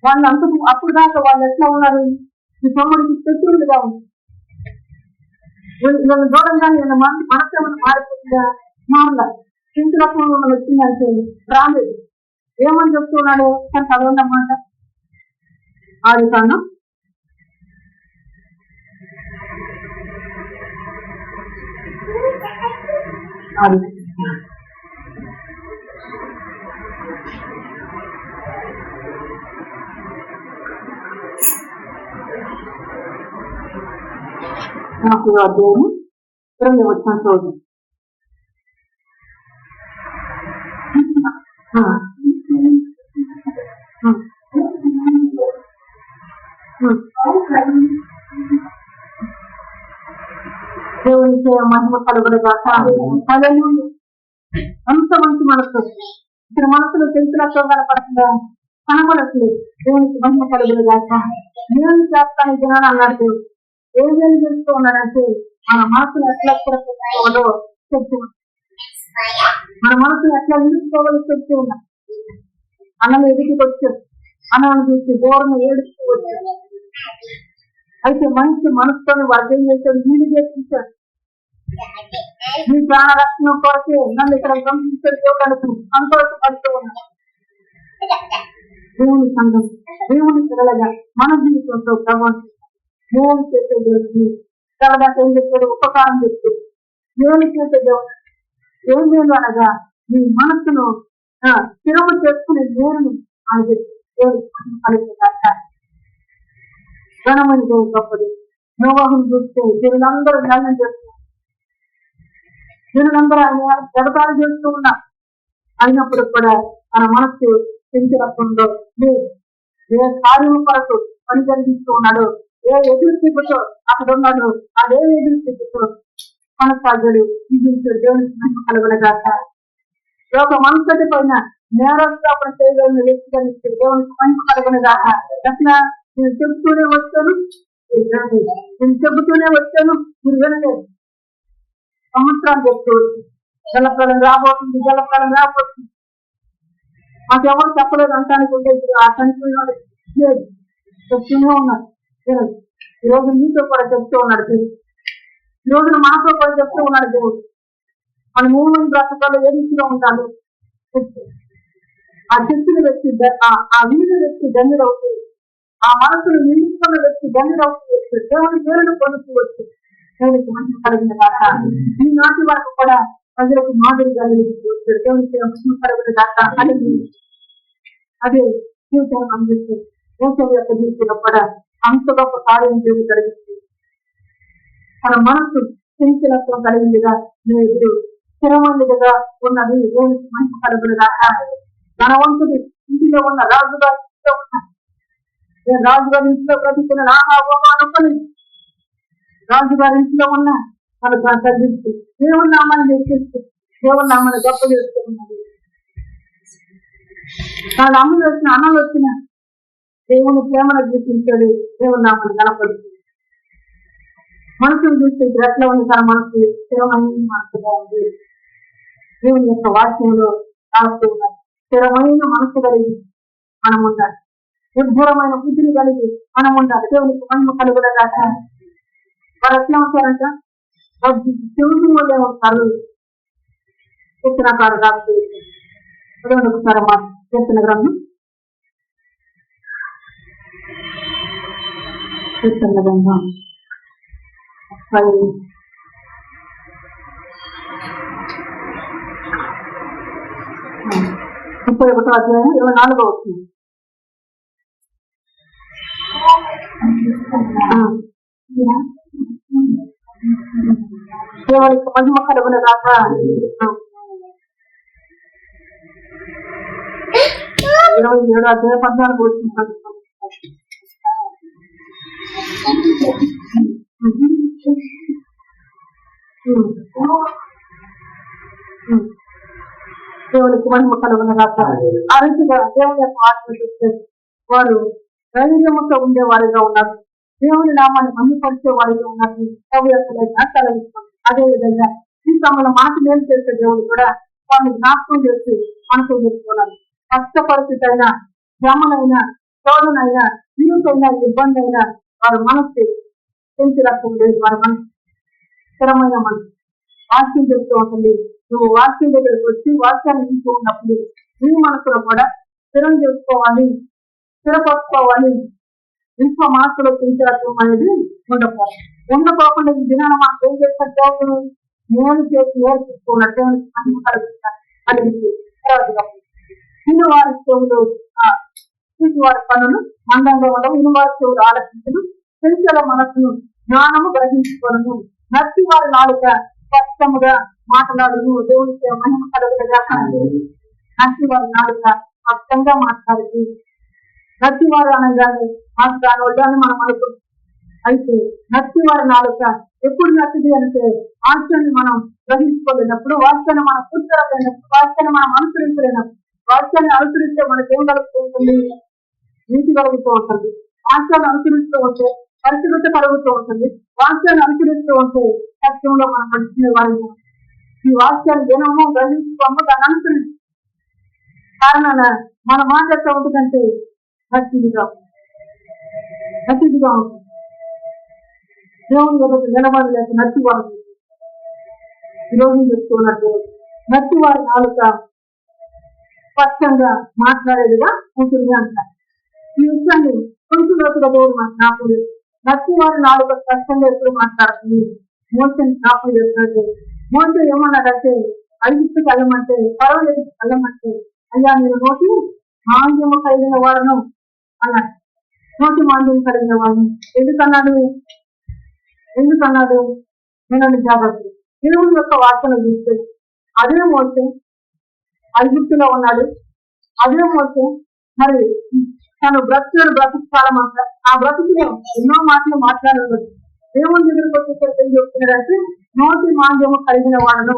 వాళ్ళు అంత అప్పుడు దాకా వాళ్ళు ఎట్లా ఉన్నారు? ఈ తమ్ముడికి శత్రువులుగా ఉంది. వీళ్ళని దూరంగానే మనసు ఏమైనా మారిపోతుందా? మారలా. చింతలత్వం వచ్చిందంటే రాలేదు. ఏమని చెప్తున్నాడు? కానీ చదవన్నమాట ఆడుతాను. నాకు అధ్యాయం 2వ వచనం చూడండి. దేవునికి మహిమ కలుగులుగా. అంత మంచి మనసు ఇక్కడ మనసులో తెలుసులతో కనపడుతుందా? కనపడట్లేదు. దేవునికి మహిమ కలుగులుగా. నేను చేస్తాను జనాలు అన్నాడు దేవుడు. ఏం చేస్తూ ఉన్నాడంటే మన మనసును ఎట్లా స్థిరపరచుకోవాలో చెప్తూ ఉన్నాడు. మన మనసును ఎట్లా నిలుపుకోవాలో చెప్తూ ఉన్నాడు. అన్నలు ఎదిగి వచ్చారు. అన్నను చూసి దూరం ఏడుస్తూ వచ్చారు. అయితే మంచి మనసుతోని వాళ్ళు ఏం చేశారు? వీళ్ళు చేపించారు. మీ ప్రాణ రక్షణ కొరకే నన్ను ఇక్కడ గమనించారు దేవుడు అనుకుని సంతోషపడుతూ ఉన్నాడు. దేవుని సంఘం, దేవుని పిల్లలుగా మన జీవితంతో ప్రభావం దేవుని చేసే దేవుడిని తర్వాత ఏం చెప్పాడు? ఉపకారం చెప్పాడు. దేవుని చేసే దేవుడు ఏం లేదు అనగా మీ మనస్సును స్థిరము చేసుకునే దేవుని అని చెప్పి దేవుడికి ఘనమైన దేవుడు గొప్పది. నోవాహును చూస్తే దేవులందరూ ధ్యానం చేస్తున్నారు. దేవులందరూ ఆయన జగతాలు చేస్తూ ఉన్నారు. అయినప్పుడు కూడా మన మనస్సు పెంచినప్పుడు లేదు. ఏ కార్యం కొరకు పని జరిగిస్తూ ఉన్నాడు, ఏ ఎదురు చూపుతో అక్కడ ఉన్నాడు, అదే ఎదురు చూపుతో కొనసాగాడు జీవించాడు. దేవునికి మహిమ కలుగునగాక. ఒక మనసుటి పైన నేరస్థాపన చేయగలిగిన వ్యక్తిగా దేవునికి మహిమ కలుగునగాక. అట్లా నేను చెబుతూనే వచ్చాను, నేను చెబుతూనే వచ్చాను, మీరు వినలేదు. సంవత్సరాలు చెప్తూ జలప్రలం రాబోతుంది, జలప్రలం రాబోతుంది. మాకెవరు చెప్పలేదు అంటానికి ఉంటే ఆ చనిపోయినాడు లేదు, చెప్తూనే ఉన్నాడు. ఈ రోజు మీతో కూడా చెప్తూ ఉన్నాడు దేవుడు. ఈ రోజున మాతో కూడా చెప్తూ ఉన్నాడు దేవుడు. మనం ఏమని బ్రతకాలో ఏ రీతిలో ఉండాలి ఆ చెప్పిన వ్యక్తి, ఆ వీడిన వ్యక్తి ధన్యుడవుతుంది. ఆ మనసును నిలుపుకున్న వ్యక్తి ధన్యుడవుతుంది. దేవుని పేరును పొందుతూ వచ్చు. దేవునికి మంచి కలిగిన దాకా ఈ నాటి వరకు కూడా ప్రజలకు మాదిరిగా నిలుపుతూ దేవునికి మంచి కలిగిన దాకా అదే జీవితం అందిస్తుంది. దేశం యొక్క జీవితంలో కూడా అంత గొప్ప కార్యం దేవుడు కలిగిస్తుంది. తన మనసు చింతలత్వం కలిగిందిగా మీరు స్థిరమైనదిగా ఉన్నది. దేవునికి మంచి కలిగిన దాకా ధనవంతుడి ఇంటిలో ఉన్న రాజుగా ఉన్న నేను రాజుగారి ఇంట్లో బ్రతుకున్న నా అవమానం రాజుగారి ఇంట్లో ఉన్న మనకు తగ్గిస్తూ దేవుని నామాన్ని హెచ్చిస్తూ దేవుని నామాన్ని గొప్ప చేస్తున్నాడు. వాళ్ళ అమ్మలు వచ్చిన అన్నలు వచ్చిన దేవుని ప్రేమను గుర్తించాడు, దేవుని నామాన్ని కనపడుతుంది. మనసును చూస్తే ఎట్లా ఉంది తన మనసు స్థిరమైన మనసుగా ఉంది. దేవుని యొక్క వాక్యంలో రాస్తూ ఉన్నారు. స్థిరమైన మనసు కలిగి మనం ఉండాలి, నిర్భరమైన బుద్ధిని కలిగి మనం ఉండాలి. దేవునికి మహిమ కలుగుదగాక. వారు ఎట్లా ఉంటారంట, చెవులు వల్లే ఉంటారు. కీర్తనకారు రాస్తూ ఒకసారి మా కీర్తన గ్రంథం ముప్పై 31వ అధ్యాయం 24వ వచనం. దేవునికి మహిమ కలుగునగాక. 27వ అధ్యాయం 14వ వచనం. దేవునికి మహిమ కలుగునగాక. ఆ రీతిగా దేవుని యొక్క ఆత్మ చూస్తే వారు ధైర్యముతో ఉండే వారిగా ఉన్నారు, దేవుని నామాన్ని మహిమపరిచే వారిగా ఉన్నారు. అదే విధంగా ఈ సమయంలో మనకు మేలు చేసే దేవుడు కూడా వారిని జ్ఞాపకం చేసి మనసు చెప్పుకున్నారు. కష్ట పరిస్థితి అయినా, శ్రమనైనా, శోధనైనా, ఇరుకైనా, ఇబ్బంది అయినా వారి మనసు పెంచి రక్షణ లేదు. వారి మనసు స్థిరమైన మనసు వాక్యం చెప్తూ ఉంటుంది. నువ్వు వాక్యం దగ్గరకు వచ్చి వాక్యాన్ని ఇంటూ ఉన్నప్పుడు నీ మనసులో కూడా స్థిరం చేసుకోవాలి, స్థిరపరచుకోవాలి. ఇంకో మనసులో పెంచడం అనేది ఉండకపోకుండా ఈ దినాన్ని మనం ఏం చేస్తారు, నేను చేసి నేర్చుకున్నట్టు ఇన్ని వారి చెవులు వారి పనులు మందంగా ఉండవు, ఇన్ని వారి చెవులు ఆలోచించను, పెంచల మనసును జ్ఞానము గ్రహించుకోను, నచ్చి వారి నాలుక స్పష్టముగా మాట్లాడును. దేవునికి మహిమ కలుగుదగా. నచ్చి వారి నాలుక స్పష్టంగా మాట్లాడుతూ, నచ్చి వారు అనగానే మాట్లాడు అని మనం అనుకుంటాం. అయితే నచ్చి వారి నాలుక ఎప్పుడు నచ్చింది అంటే వాక్యాన్ని మనం గ్రహించుకోలేనప్పుడు, వాక్యాన్ని మనం కూర్చోలేనప్పుడు, వాక్యాన్ని మనం అనుసరించలేనప్పుడు, వాక్యాన్ని అనుసరిస్తే మనకి ఏం కలుగుతూ ఉంటుంది, నీతి కలుగుతూ ఉంటుంది. వాక్యాన్ని అనుసరిస్తూ ఉంటే పరిశుభ్రత కలుగుతూ ఉంటుంది. వాక్యాన్ని అనుసరిస్తూ ఉంటే సత్యంలో మనం నడుచుకునే వారిని ఈ వాక్యాన్ని జనము గ్రహించుకోము, దాన్ని అనుసరిస్తూ కారణాన మన మాట ఎట్లా ఉంటుందంటే నచ్చిదిగా ఉంటుంది. దేవుని ఎదుట నిలబడలేక నచ్చివారు ఈరోజు చెప్తున్నట్టు నచ్చివారి నాలుక స్పష్టంగా మాట్లాడేదిగా ఉంటుంది అంటారు. ఈ విషయాన్ని కొంచెం లోతుగా దేవుడు మనకు జ్ఞాపకం చేస్తుంది. నచ్చివారి నాలుక స్పష్టంగా ఎప్పుడు మాట్లాడుతుంది. మోసని జ్ఞాపకం చేస్తున్నట్టు మోస ఏమన్నాడంటే, ఐగుప్తుకి వెళ్ళమంటే, పర్వాలేదు వెళ్ళమంటే, అయ్యా నేను నోటి మాంద్యము కలిగిన వాడను అన్నాడు. నోటి మాంద్యం కలిగిన వాడిని ఎందుకన్నాడు నేను జాగ్రత్త. దేవుని యొక్క వార్తను చూస్తే అదే మోసే ఐగుప్తులో ఉన్నాడు, అదే మోసే మరి తను బ్రతుకు కాలం అంతా ఆ బ్రతుకులో ఎన్నో మాటలు మాట్లాడవచ్చు. దేవుని దగ్గరకు వచ్చేసరికి ఏం చెప్తున్నాడంటే, నోటి మాంద్యము కలిగిన వాడను.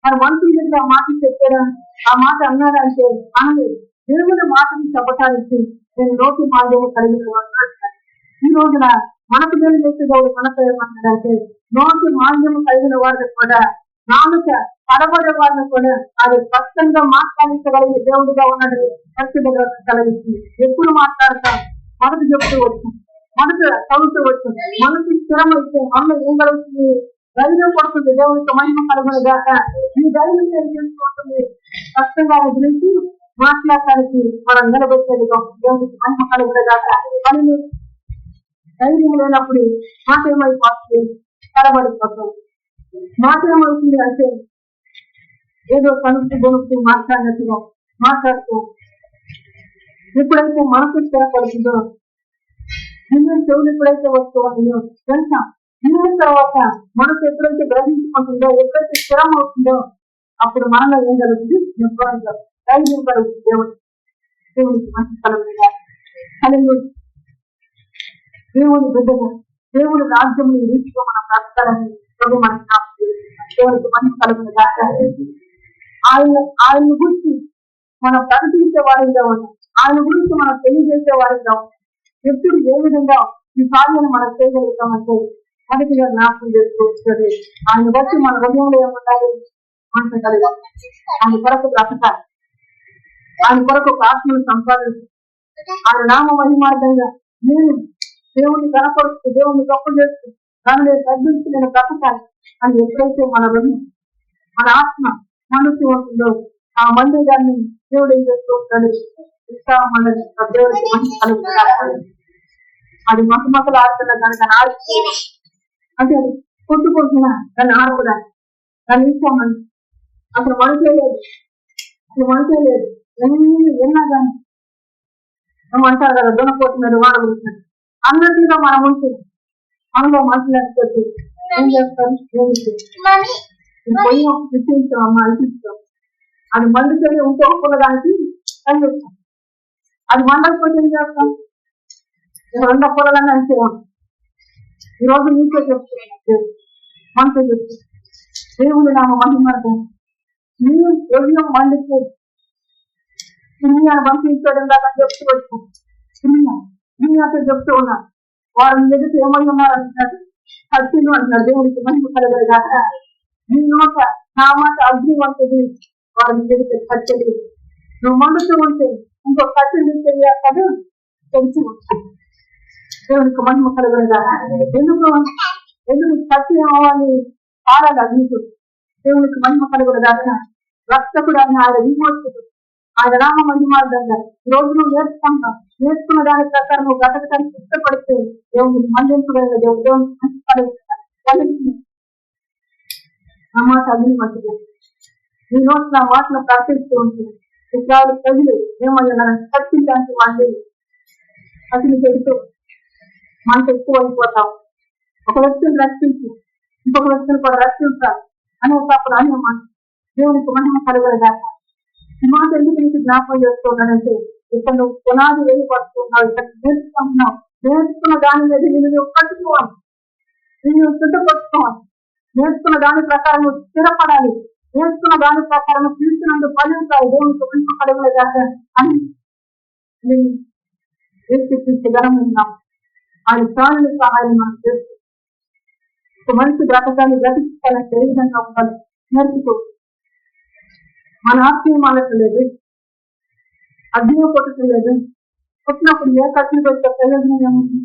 మరి మనుషుల దగ్గర ఆ మాట చెప్పాడా, ఆ మాట అన్నాడంటే అనలేదు. దేవుని మాటను చెప్పటానికి నేను నోటి మాంద్యము కలిగిన వాడు అంటాను. ఈ రోజున మనకు మేలు చేసే దేవుడు మనతో ఏమంటాడంటే, నోటి మాంద్యము కలిగిన వాడిని కూడా, నాలుక పడబడే వాడిని కూడా అది స్పష్టంగా మాట్లాడించగలిగే దేవుడిగా ఉన్నాడు. పరిశుభ్ర కలిగించి ఎప్పుడు మాట్లాడతాం, మొదట చెప్తూ వచ్చాం, మొదట చదువుతూ వచ్చాం. మనసు స్థిరం అయితే మనలో ఏం కలుగుతుంది, ధైర్యం పడుతుంది. దేవునికి మహిమ కలుగును గాక. ఈ ధైర్యం ఏం చేసుకుంటుంది, స్పష్టంగా గురించి మాట్లాడటానికి మనం నిలబెట్టేదిగా దేవునికి మహిమ కలుగును గాక. అని ధైర్యం లేనప్పుడు మాట ఏమైపోతుంది, కలబడిపోతాం. మాట ఏమవుతుంది అంటే ఏదో కనుక్కు మాట్లాడినట్టుగా మాట్లాడుతూ, ఎప్పుడైతే మనసు స్థిరపడుతుందో, నిన్న చెవులు ఎప్పుడైతే వస్తుందో తెలుసా, నిన్న తర్వాత మనసు ఎప్పుడైతే గ్రహించుకుంటుందో, ఎప్పుడైతే స్థిరం అవుతుందో, అప్పుడు మనలో ఏం జరుగుతుంది, ధైర్యం కలుగుతుంది. దేవుడికి మంచి కలుగుతుందా. దేవుని బిడ్డగా దేవుని రాజ్యం రీతిగా మనం బ్రతకాలని ప్రభు మనకు దేవునికి మంచి కలుగుతుంది. ఆయన గురించి మనం ప్రకటించే వారిగా ఉంటాం, ఆయన గురించి మనం తెలియజేసే వారిగా ఉంటాం. ఎప్పుడు ఏ విధంగా ఈ కార్యాన్ని మనం చేయగలుగుతామంటే మొదటిగా జ్ఞాపకం చేసుకోవచ్చు. ఆయన బట్టి మన హృదయంలో ఏముంటాయి మనసు కలిగి ఆయన కొరకు బ్రతకాలి, ఆయన కొరకు ఒక ఆత్మను సంపాదించి ఆయన నామ మహిమార్థంగా నేను దేవుని కనపరుస్తూ దేవుని గొప్ప చేస్తూ నన్ను తగ్గించి నేను బ్రతకాలి అని ఎప్పుడైతే మన హృదయం మన ఆత్మ మనసు ఉంటుందో ఆ మందిరాన్ని దేవుడు ఏం చేస్తూ ఉంటాడు, దేవుడికి మంచి కలుగుతాడు. అది మసమసలు ఆడుతున్నా దాన్ని దాన్ని ఆడుతూ అంటే అది కొట్టుకుంటున్నా దాన్ని ఆడకూడదు, దాన్ని ఇస్తామని అసలు మనసే లేదు, అసలు మనసే లేదు. ఎన్నా కానీ అంటారు కదా దునపోతున్నాడు వాడ గురించాడు అన్నట్టుగా మనం ఉంటే మనలో మనసు లేకపోతే ఏం చేస్తారు, పొయ్యి ఇచ్చేస్తాం అమ్మ అనిపిస్తాం. అది మండుతోనే ఉంటే ఒప్పుకున్న దానికి కనిపిస్తాం, అది మండకపోతే ఏం చేస్తాం, రెండో పొలాలన్నీ అంతేమో. ఈరోజు నీకే చెప్తున్నాను, మనతో చెప్తాను దేవుడు నామ మహిమార్థం మీరు హృదయం మండితే సినిమాను పంపించాడు దాకా చెప్తూ వచ్చాం. సినిమాతో చెప్తూ ఉన్నా వారు ఎదుటి ఏమై ఉన్నారు అంటున్నాడు, హత్యలు అంటున్నాడు. దేవుడికి మహిమ కలగదు కాక నీ నోట నా మాట అగ్ని వంటిది, వారిని ఎదుటి హత్యలు. నువ్వు మండుతూ ఉంటే ఇంకో హత్యలు తెలియదు తెలిసి ఉంటాడు. దేవుడికి మహిమ కలగదు కాక ఎందుకు హత్య ఏమవ్వాలి ఆడాలి అగ్నితో. దేవునికి మహిమ కలగదు కాక రక్షకుడు అని ఆయన విమోచకుడు ఆయన నామ మహిమార్థంగా ఈ రోజు నువ్వు నేర్చుకుంటావు. నేర్చుకున్న దాని ప్రకారం నువ్వు బ్రతకడానికి ఇష్టపడితే దేవుడిని మళ్లించడం దేవునికి మంచి కలుగుతుంది. నా మాట అగ్ని మట్టిగా ఈ రోజు నా మాటను ప్రకటిస్తూ ఉంటుంది. ఇతరులు ప్రజలు ఏమయ్యా చర్చించడానికి వాళ్ళు అతని చెబుతూ మనకు ఎక్కువ అయిపోతాం. ఒక వ్యక్తిని రక్షించి ఇంకొక వ్యక్తిని కూడా రక్షించాలి అనేటప్పుడు అనే మాట దేవునికి మహిమ కలగలేదాక ఈ మాట ఎందుకు నీకు జ్ఞాపకం చేస్తున్నానంటే ఇక్కడ నువ్వు పునాది వేయబడుతున్నావు, ఇక్కడ నేర్చుకుంటున్నావు. నేర్చుకున్న దాని మీద నువ్వు కట్టుకోవాలి, నువ్వు సిద్ధపరచుకోవాలి. నేర్చుకున్న దాని ప్రకారం నువ్వు స్థిరపడాలి, నేర్చుకున్న దాని ప్రకారం తీర్చినందుకు ఫలించాలి. దేవునికి మహిమ కలగలేదాక అని తీర్చి గరం ఉన్నాం. ఆయన ప్రాణుల సహాయం మనం చేస్తాం. ఒక మనిషి బ్రతకాన్ని బ్రతికించాలంటే ఏ విధంగా ఉండాలి నేర్చుకో. మన ఆత్మీయం అనట్లేదు, అగ్ని కొట్టలేదు. కొట్టినప్పుడు ఏ ఖర్చులు పెడితే ప్రయోజనం ఏముంది?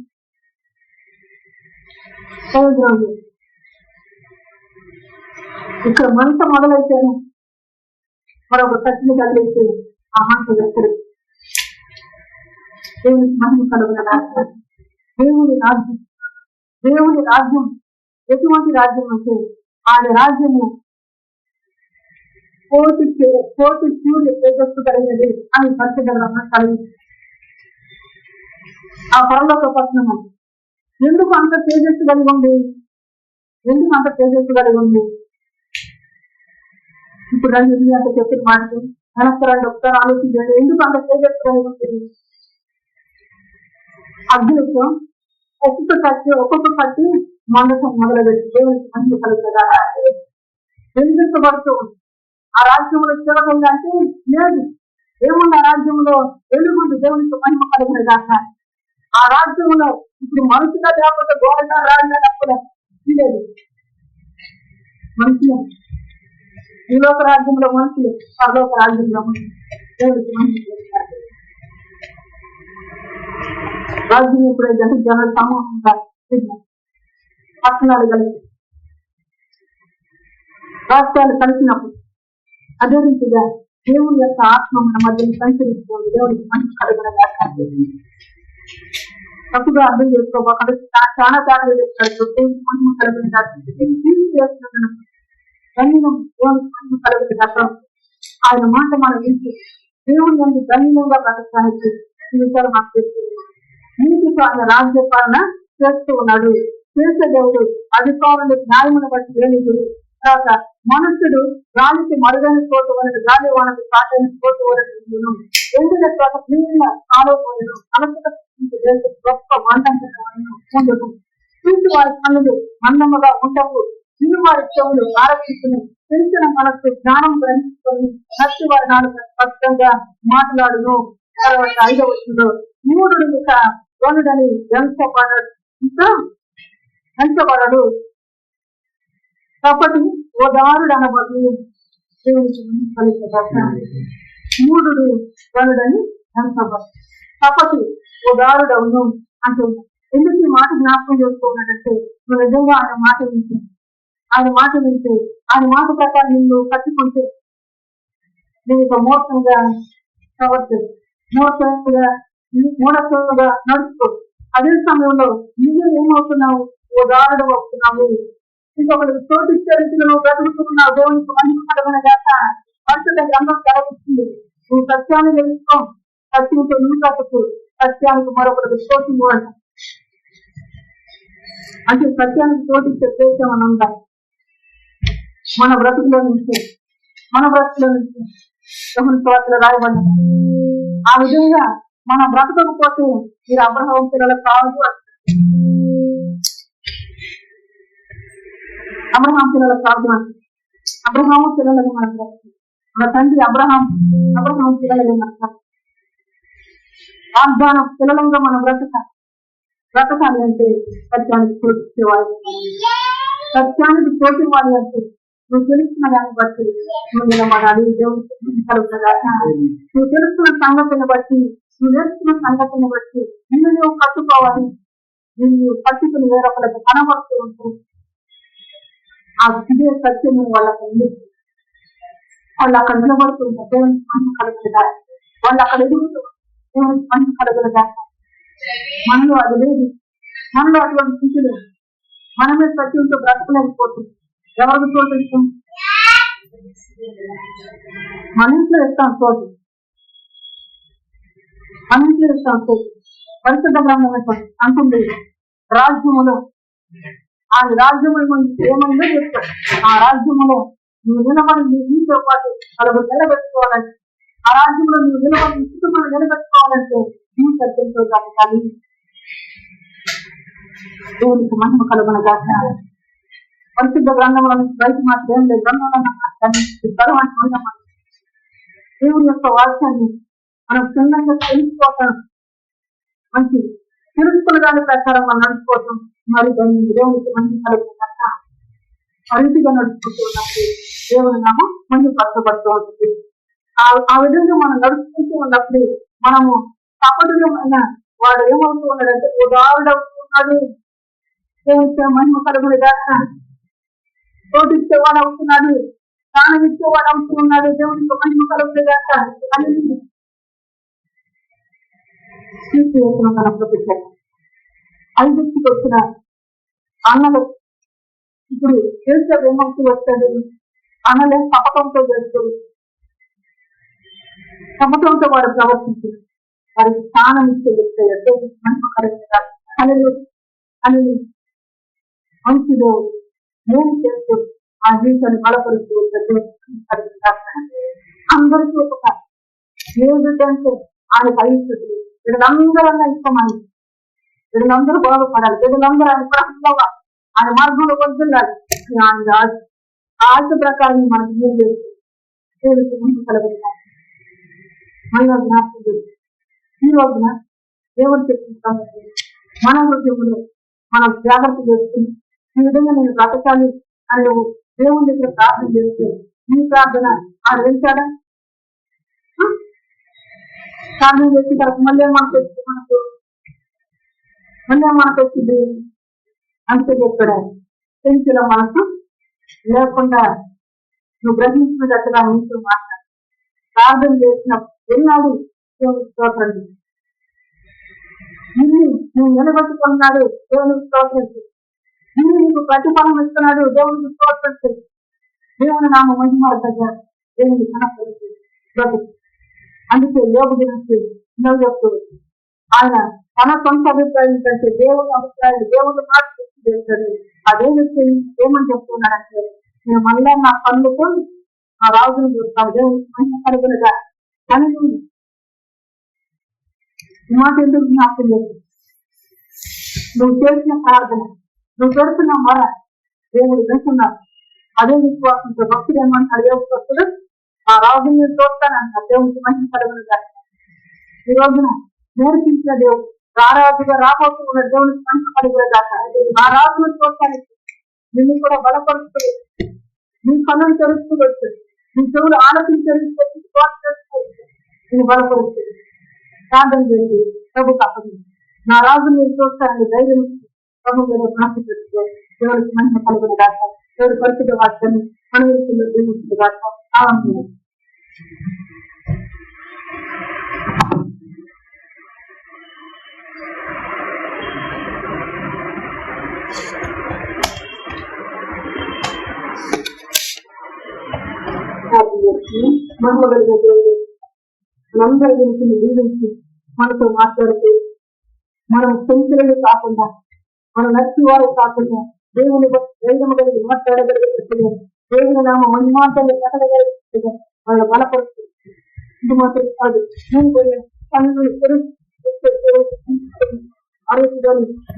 ప్రయోజనం లేదు. ఇక్కడ మనసు మొదలైతేనే మరొక ఖర్చులు కలిగితే ఆ మనసు ఎక్కడి దేవునికి మహిమ కలుగుతాడు. దేవుని రాజ్యం ఎటువంటి రాజ్యం అంటే ఆయన రాజ్యము కోటి సూర్య తేజస్సు కలిగినది అని పరిశుద్ధ గ్రంథం కలిగింది. ఆ పరలోక పట్టణము ఎందుకు అంత తేజస్సు కలిగి ఉంది? ఎందుకు అంత తేజస్సు కలిగి ఉంది? ఇప్పుడు రండి అంత చెప్పిన మాటలు నమస్కారాలు ఒకసారి ఆలోచించండి. ఎందుకు అంత తేజస్సు కలిగి ఉంటుంది? అగ్నితో ఒక్కొక్క కట్టి మండటం మొదలుపెట్టి దేవునికి మంచి కలుగుతుందా వెలిగించబడుతూ ఉంది. ఆ రాజ్యంలో చూడకుందంటే లేదు. ఏముంది ఆ రాజ్యంలో? వెలుగుంది, దేవునికి మహిమ కలిగిన దాకా. ఆ రాజ్యంలో ఇప్పుడు మనుషుగా లేకపోతే గోడగా రాజుగా తప్పదు లేదు. మనుషులు ఈ లోక రాజ్యంలో మనుషులు, పరలోక రాజ్యంలో మనుషులు. దేవుడికి మహిమ రాజ్యం ఎప్పుడైతే జన సమూహంగా పట్టణాలు కలిసి రాష్ట్రాలు కలిసినప్పుడు అదే రీతిగా దేవుని యొక్క ఆత్మ మన మధ్యలో సంచరిస్తుంది. దేవుడికి మంచి కలుగునగా తప్పుగా అర్థం చేసుకోబోకుండా చాలా సార్లు చెప్తాడు దేవుడికి మంచి కలుగునగా కలుగుతుంది. ఆయన మాట మనం వింటే దేవుని నుండి ధన్యంగా బ్రతకడానికి ఈ విషయాలు మాకు తెలుస్తుంది. నీతితో ఆయన రాజ్యపాలన చేస్తూ ఉన్నాడు. చేసే దేవుడు అధికారులు న్యాయమును బట్టి వేణుడు తర్వాత మనుషుడు గాలికి మరుగని చోటు వరకు గాలి వానకు కాటని చోటు వరకు ఎండిన చోట నీళ్ళ ఆలోచనలు అలసట గొప్ప మండలు చూసి వారి కన్నులు మందముగా ఉండవు, ఇరు వారి చెవులు ఆరక్షించుని, తెలిసిన మనకు జ్ఞానం గ్రహించుకొని నచ్చి వారి నాలుగు స్పష్టంగా మాట్లాడును. తర్వాత 5వ వచనంలో మూఢుడు ఇక గనుడని ఎంచబడడు కపటి ఓదారుడు అనబడి మూఢుడు గనుడని ఎంచబడు కపటి ఓదారుడవును అంటున్నాడు. ఎందుకు ఈ మాట జ్ఞాపకం చేసుకోవాలంటే నువ్వు నిజంగా ఆయన మాట వింటే ఆయన మాట ప్రకారం నిన్ను కట్టుకుంటే నేను ఇక మోసంగా ప్రవర్తించు, మూఢత్వంగా నడుచుకో. అదే సమయంలో నువ్వు ఏమవుతున్నావు? ఉదాహరణ అవుతున్నావు. ఇంకొకరికి చోటిచ్చే రీతిలో నువ్వు బ్రతుకుతున్నావు. దేవునికి మంచి కలగన దాక పరిశుద్ధ గ్రంథం కలగిస్తుంది. నువ్వు సత్యాన్ని తెలుసుకో, సత్యంతో నువ్వు బ్రతుకు, సత్యానికి మరొకరికి చోటు అంట. అంటే సత్యానికి చోటిచ్చే దేశం అని ఉందా? మన బ్రతుకులో నుంచి స్వార్థలు రాయబడి ఆ విధంగా మన బ్రతకపోతే మీరు అబ్రహాం పిల్లలకు కాదు. అబ్రహాం పిల్లలకు కాదు అంటే అబ్రహాము పిల్లలకు మనకు మన తండ్రి అబ్రహాం పిల్లలు వాగ్దానం పిల్లలంగా మనం బ్రతకాలి అంటే సత్యానికి చోటిచ్చేవాడు. సత్యానికి చోటివ్వాలి అంటే నువ్వు తెలుసుకున్న దాన్ని బట్టి నువ్వు నిలబడాలి. దేవునికి కలుగుతుందా? నువ్వు తెలుసుకున్న సంగతిని బట్టి నిన్ను నువ్వు కట్టుకోవాలి. నిన్ను కట్టుకుని వేరొకరికి కనబడుతూ ఉంటుంది. ఆ ఇదే సత్యం వాళ్ళకి వాళ్ళు అక్కడ నిలబడుతుంటారు. దేవునికి మహిమ కలుగుతుందా? వాళ్ళు అక్కడ ఎదుగుతూ దేవునికి మహిమ కలుగుతుందా? మనలో అది లేదు. మనలో అటువంటి స్థితి లేదు. మనమే సత్యంతో బ్రతకలేకపోతుంది. ఎవరికి చోటు ఇస్తాం? మన ఇంట్లో ఇస్తాం చోటు. పరిశుద్ధ గ్రంథం అంటుంది రాజ్యములో ఏమైందో చెప్తాడు. ఆ రాజ్యములో నువ్వు నిలబడి నీతో పాటు నలుగురు నిలబెట్టుకోవాలంటే, ఆ రాజ్యంలో నువ్వు నిలబడి కుటుంబాన్ని నిలబెట్టుకోవాలంటే నువ్వు సత్యంతో బ్రతకాలి. దేవునికి మహిమ కలుగున గాక. పరిశుద్ధ గ్రంథంలో బయట మాత్రం ఏం లేదు. గ్రంథంలో దేవుని యొక్క వాక్యాన్ని మనం క్షుణ్ణంగా తెలుసుకోవటం మంచిది. తెలుసుకున్న దాని ప్రకారం మనం నడుచుకోవటం మరి దేవునికి మంచి కలుగుతుందట. పరిధిగా నడుచుకుంటూ ఉన్నప్పుడు దేవుని నామం మంచి పట్టుబడుతూ ఉంటుంది. ఆ విధంగా మనం నడుచుకుంటూ ఉన్నప్పుడు మనము కపటులమైన వాడు ఏమవుతూ ఉన్నాడంటే ఉదాహరణ అవుతున్నాడు. దేవునికి మహిమ కలుగుని దాకా తోటి ఇచ్చేవాడు అవుతున్నాడు, స్థానం ఇచ్చేవాడు అవుతున్నాడు. దేవునికి మహిమ కలుగుని దాకా పెట్టారు. 5కి వచ్చిన అన్నలు ఇప్పుడు చేసే విమర్శలు వస్తుంది. అన్నలే కపటంతో చేస్తుంది. కపటంతో వాడు ప్రవర్తించారు. వారికి స్థానం ఇచ్చే వ్యక్తి మహిమ కలుగుని దాకా అని మంచి దేవుడు నేను చేస్తూ ఆ జీవితాన్ని బలపరుస్తూ అందరికీ ఒక ఏదంటే ఆయన పరిస్థితులు వీళ్ళందరన్నా ఇష్టమని, వీళ్ళందరూ బాగుపడాలి, వీళ్ళందరూ ఆయన ప్రశ్నగా ఆయన మార్గంలో వద్దులాలి. ఆయన ఆశ ప్రకారం మనకు ఏం లేదు. దేవుడికి ముందు కలగలుగుతాం. మళ్ళీ జ్ఞాపకం ఈ రోజున దేవుడు చెప్పిన మన హృదయంలో మనం జాగ్రత్త చేసుకుని ఈ విధంగా నేను బ్రతకాలి అని నువ్వు దేవుని దగ్గర ప్రార్థన చేస్తే నీ ప్రార్థన ఆయన వెళ్తాడా? ప్రార్థన చేసిన తర్వాత మళ్ళీ మనకు వచ్చింది అంతే చెప్పాడు. పెంచిన మనసు లేకుండా నువ్వు గ్రహించినట్టుగా నీతో మాట్లాడు. ప్రార్థన చేసిన వెళ్ళాడు దేవునికి స్తోత్రం. నువ్వు నిలబెట్టుకున్నాడు దేవునికి స్తోత్రం. నీకు ప్రతిఫలం ఇస్తున్నాడు దేవునికి స్తోత్రం. దేవుని నామ మహిమ దేవుని కనపడుతుంది. అందుకే యోగ గురించి చెప్తుంది ఆయన తన సొంత అభిప్రాయం కంటే దేవుని అభిప్రాయాలు దేవుని మాట చేస్తాడు. అదే వ్యక్తి ఏమని చెప్తున్నాడంటే నేను మళ్ళా నా కళ్ళుతో ఆ రాజును చూస్తాను. దేవునికి మంచి కలుగులుగా కనుక ఈ మాట ఎందుకు జ్ఞాపకం లేదు? నువ్వు చేసిన ప్రార్థన, నువ్వు పెడుతున్న మొర దేవుడు వింటున్నాడు. అదే విశ్వాసంతో భక్తుడు ఏమంటాడు? యోగస్తుడు ఆ రాజుని చూస్తానంటాడు. దేవునికి మంచి కలుగులుగా. ఈ రోజున నేర్పించిన దేవుడు రారాజుగా రాబోతున్న దేవునికి మంచి కలుగులుగా. ఆ రాజును చూస్తానికి నిన్ను కూడా బలపరుస్తూ, నీ కన్నులు తెరుస్తూ వచ్చాడు, నీ చెవులు ఆలోచించే నేను బలపరుస్తూ ప్రార్థన చేసి ప్రభు తప్పదు నా రాజు మీరు చూస్తారని ధైర్యం ప్రభు మీద ప్రార్థన పెట్టుకో. దేవుడికి మంచి కలుగులు దాకా దేవుడి పరిస్థితి వాక్యాన్ని మన విషయంలో జీవించిన దాకా ఆనందం. మహిమగలిగే దేవుడు మనందరి గురించి జీవించి మనతో మాట్లాడుతూ, మనం సంచులు కాకుండా, మన నచ్చి వారు కాకుండా దేవుని ధైర్యం కలిగి మాట్లాడగలిగే దేవుని నామ మహిమాంతాన్ని కట్టగలిగే వాళ్ళ బలపరుస్తూ ఇది మాత్రం కాదు,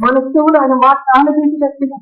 మన చెవులు ఆయన మాట ఆలోచించినట్టుగా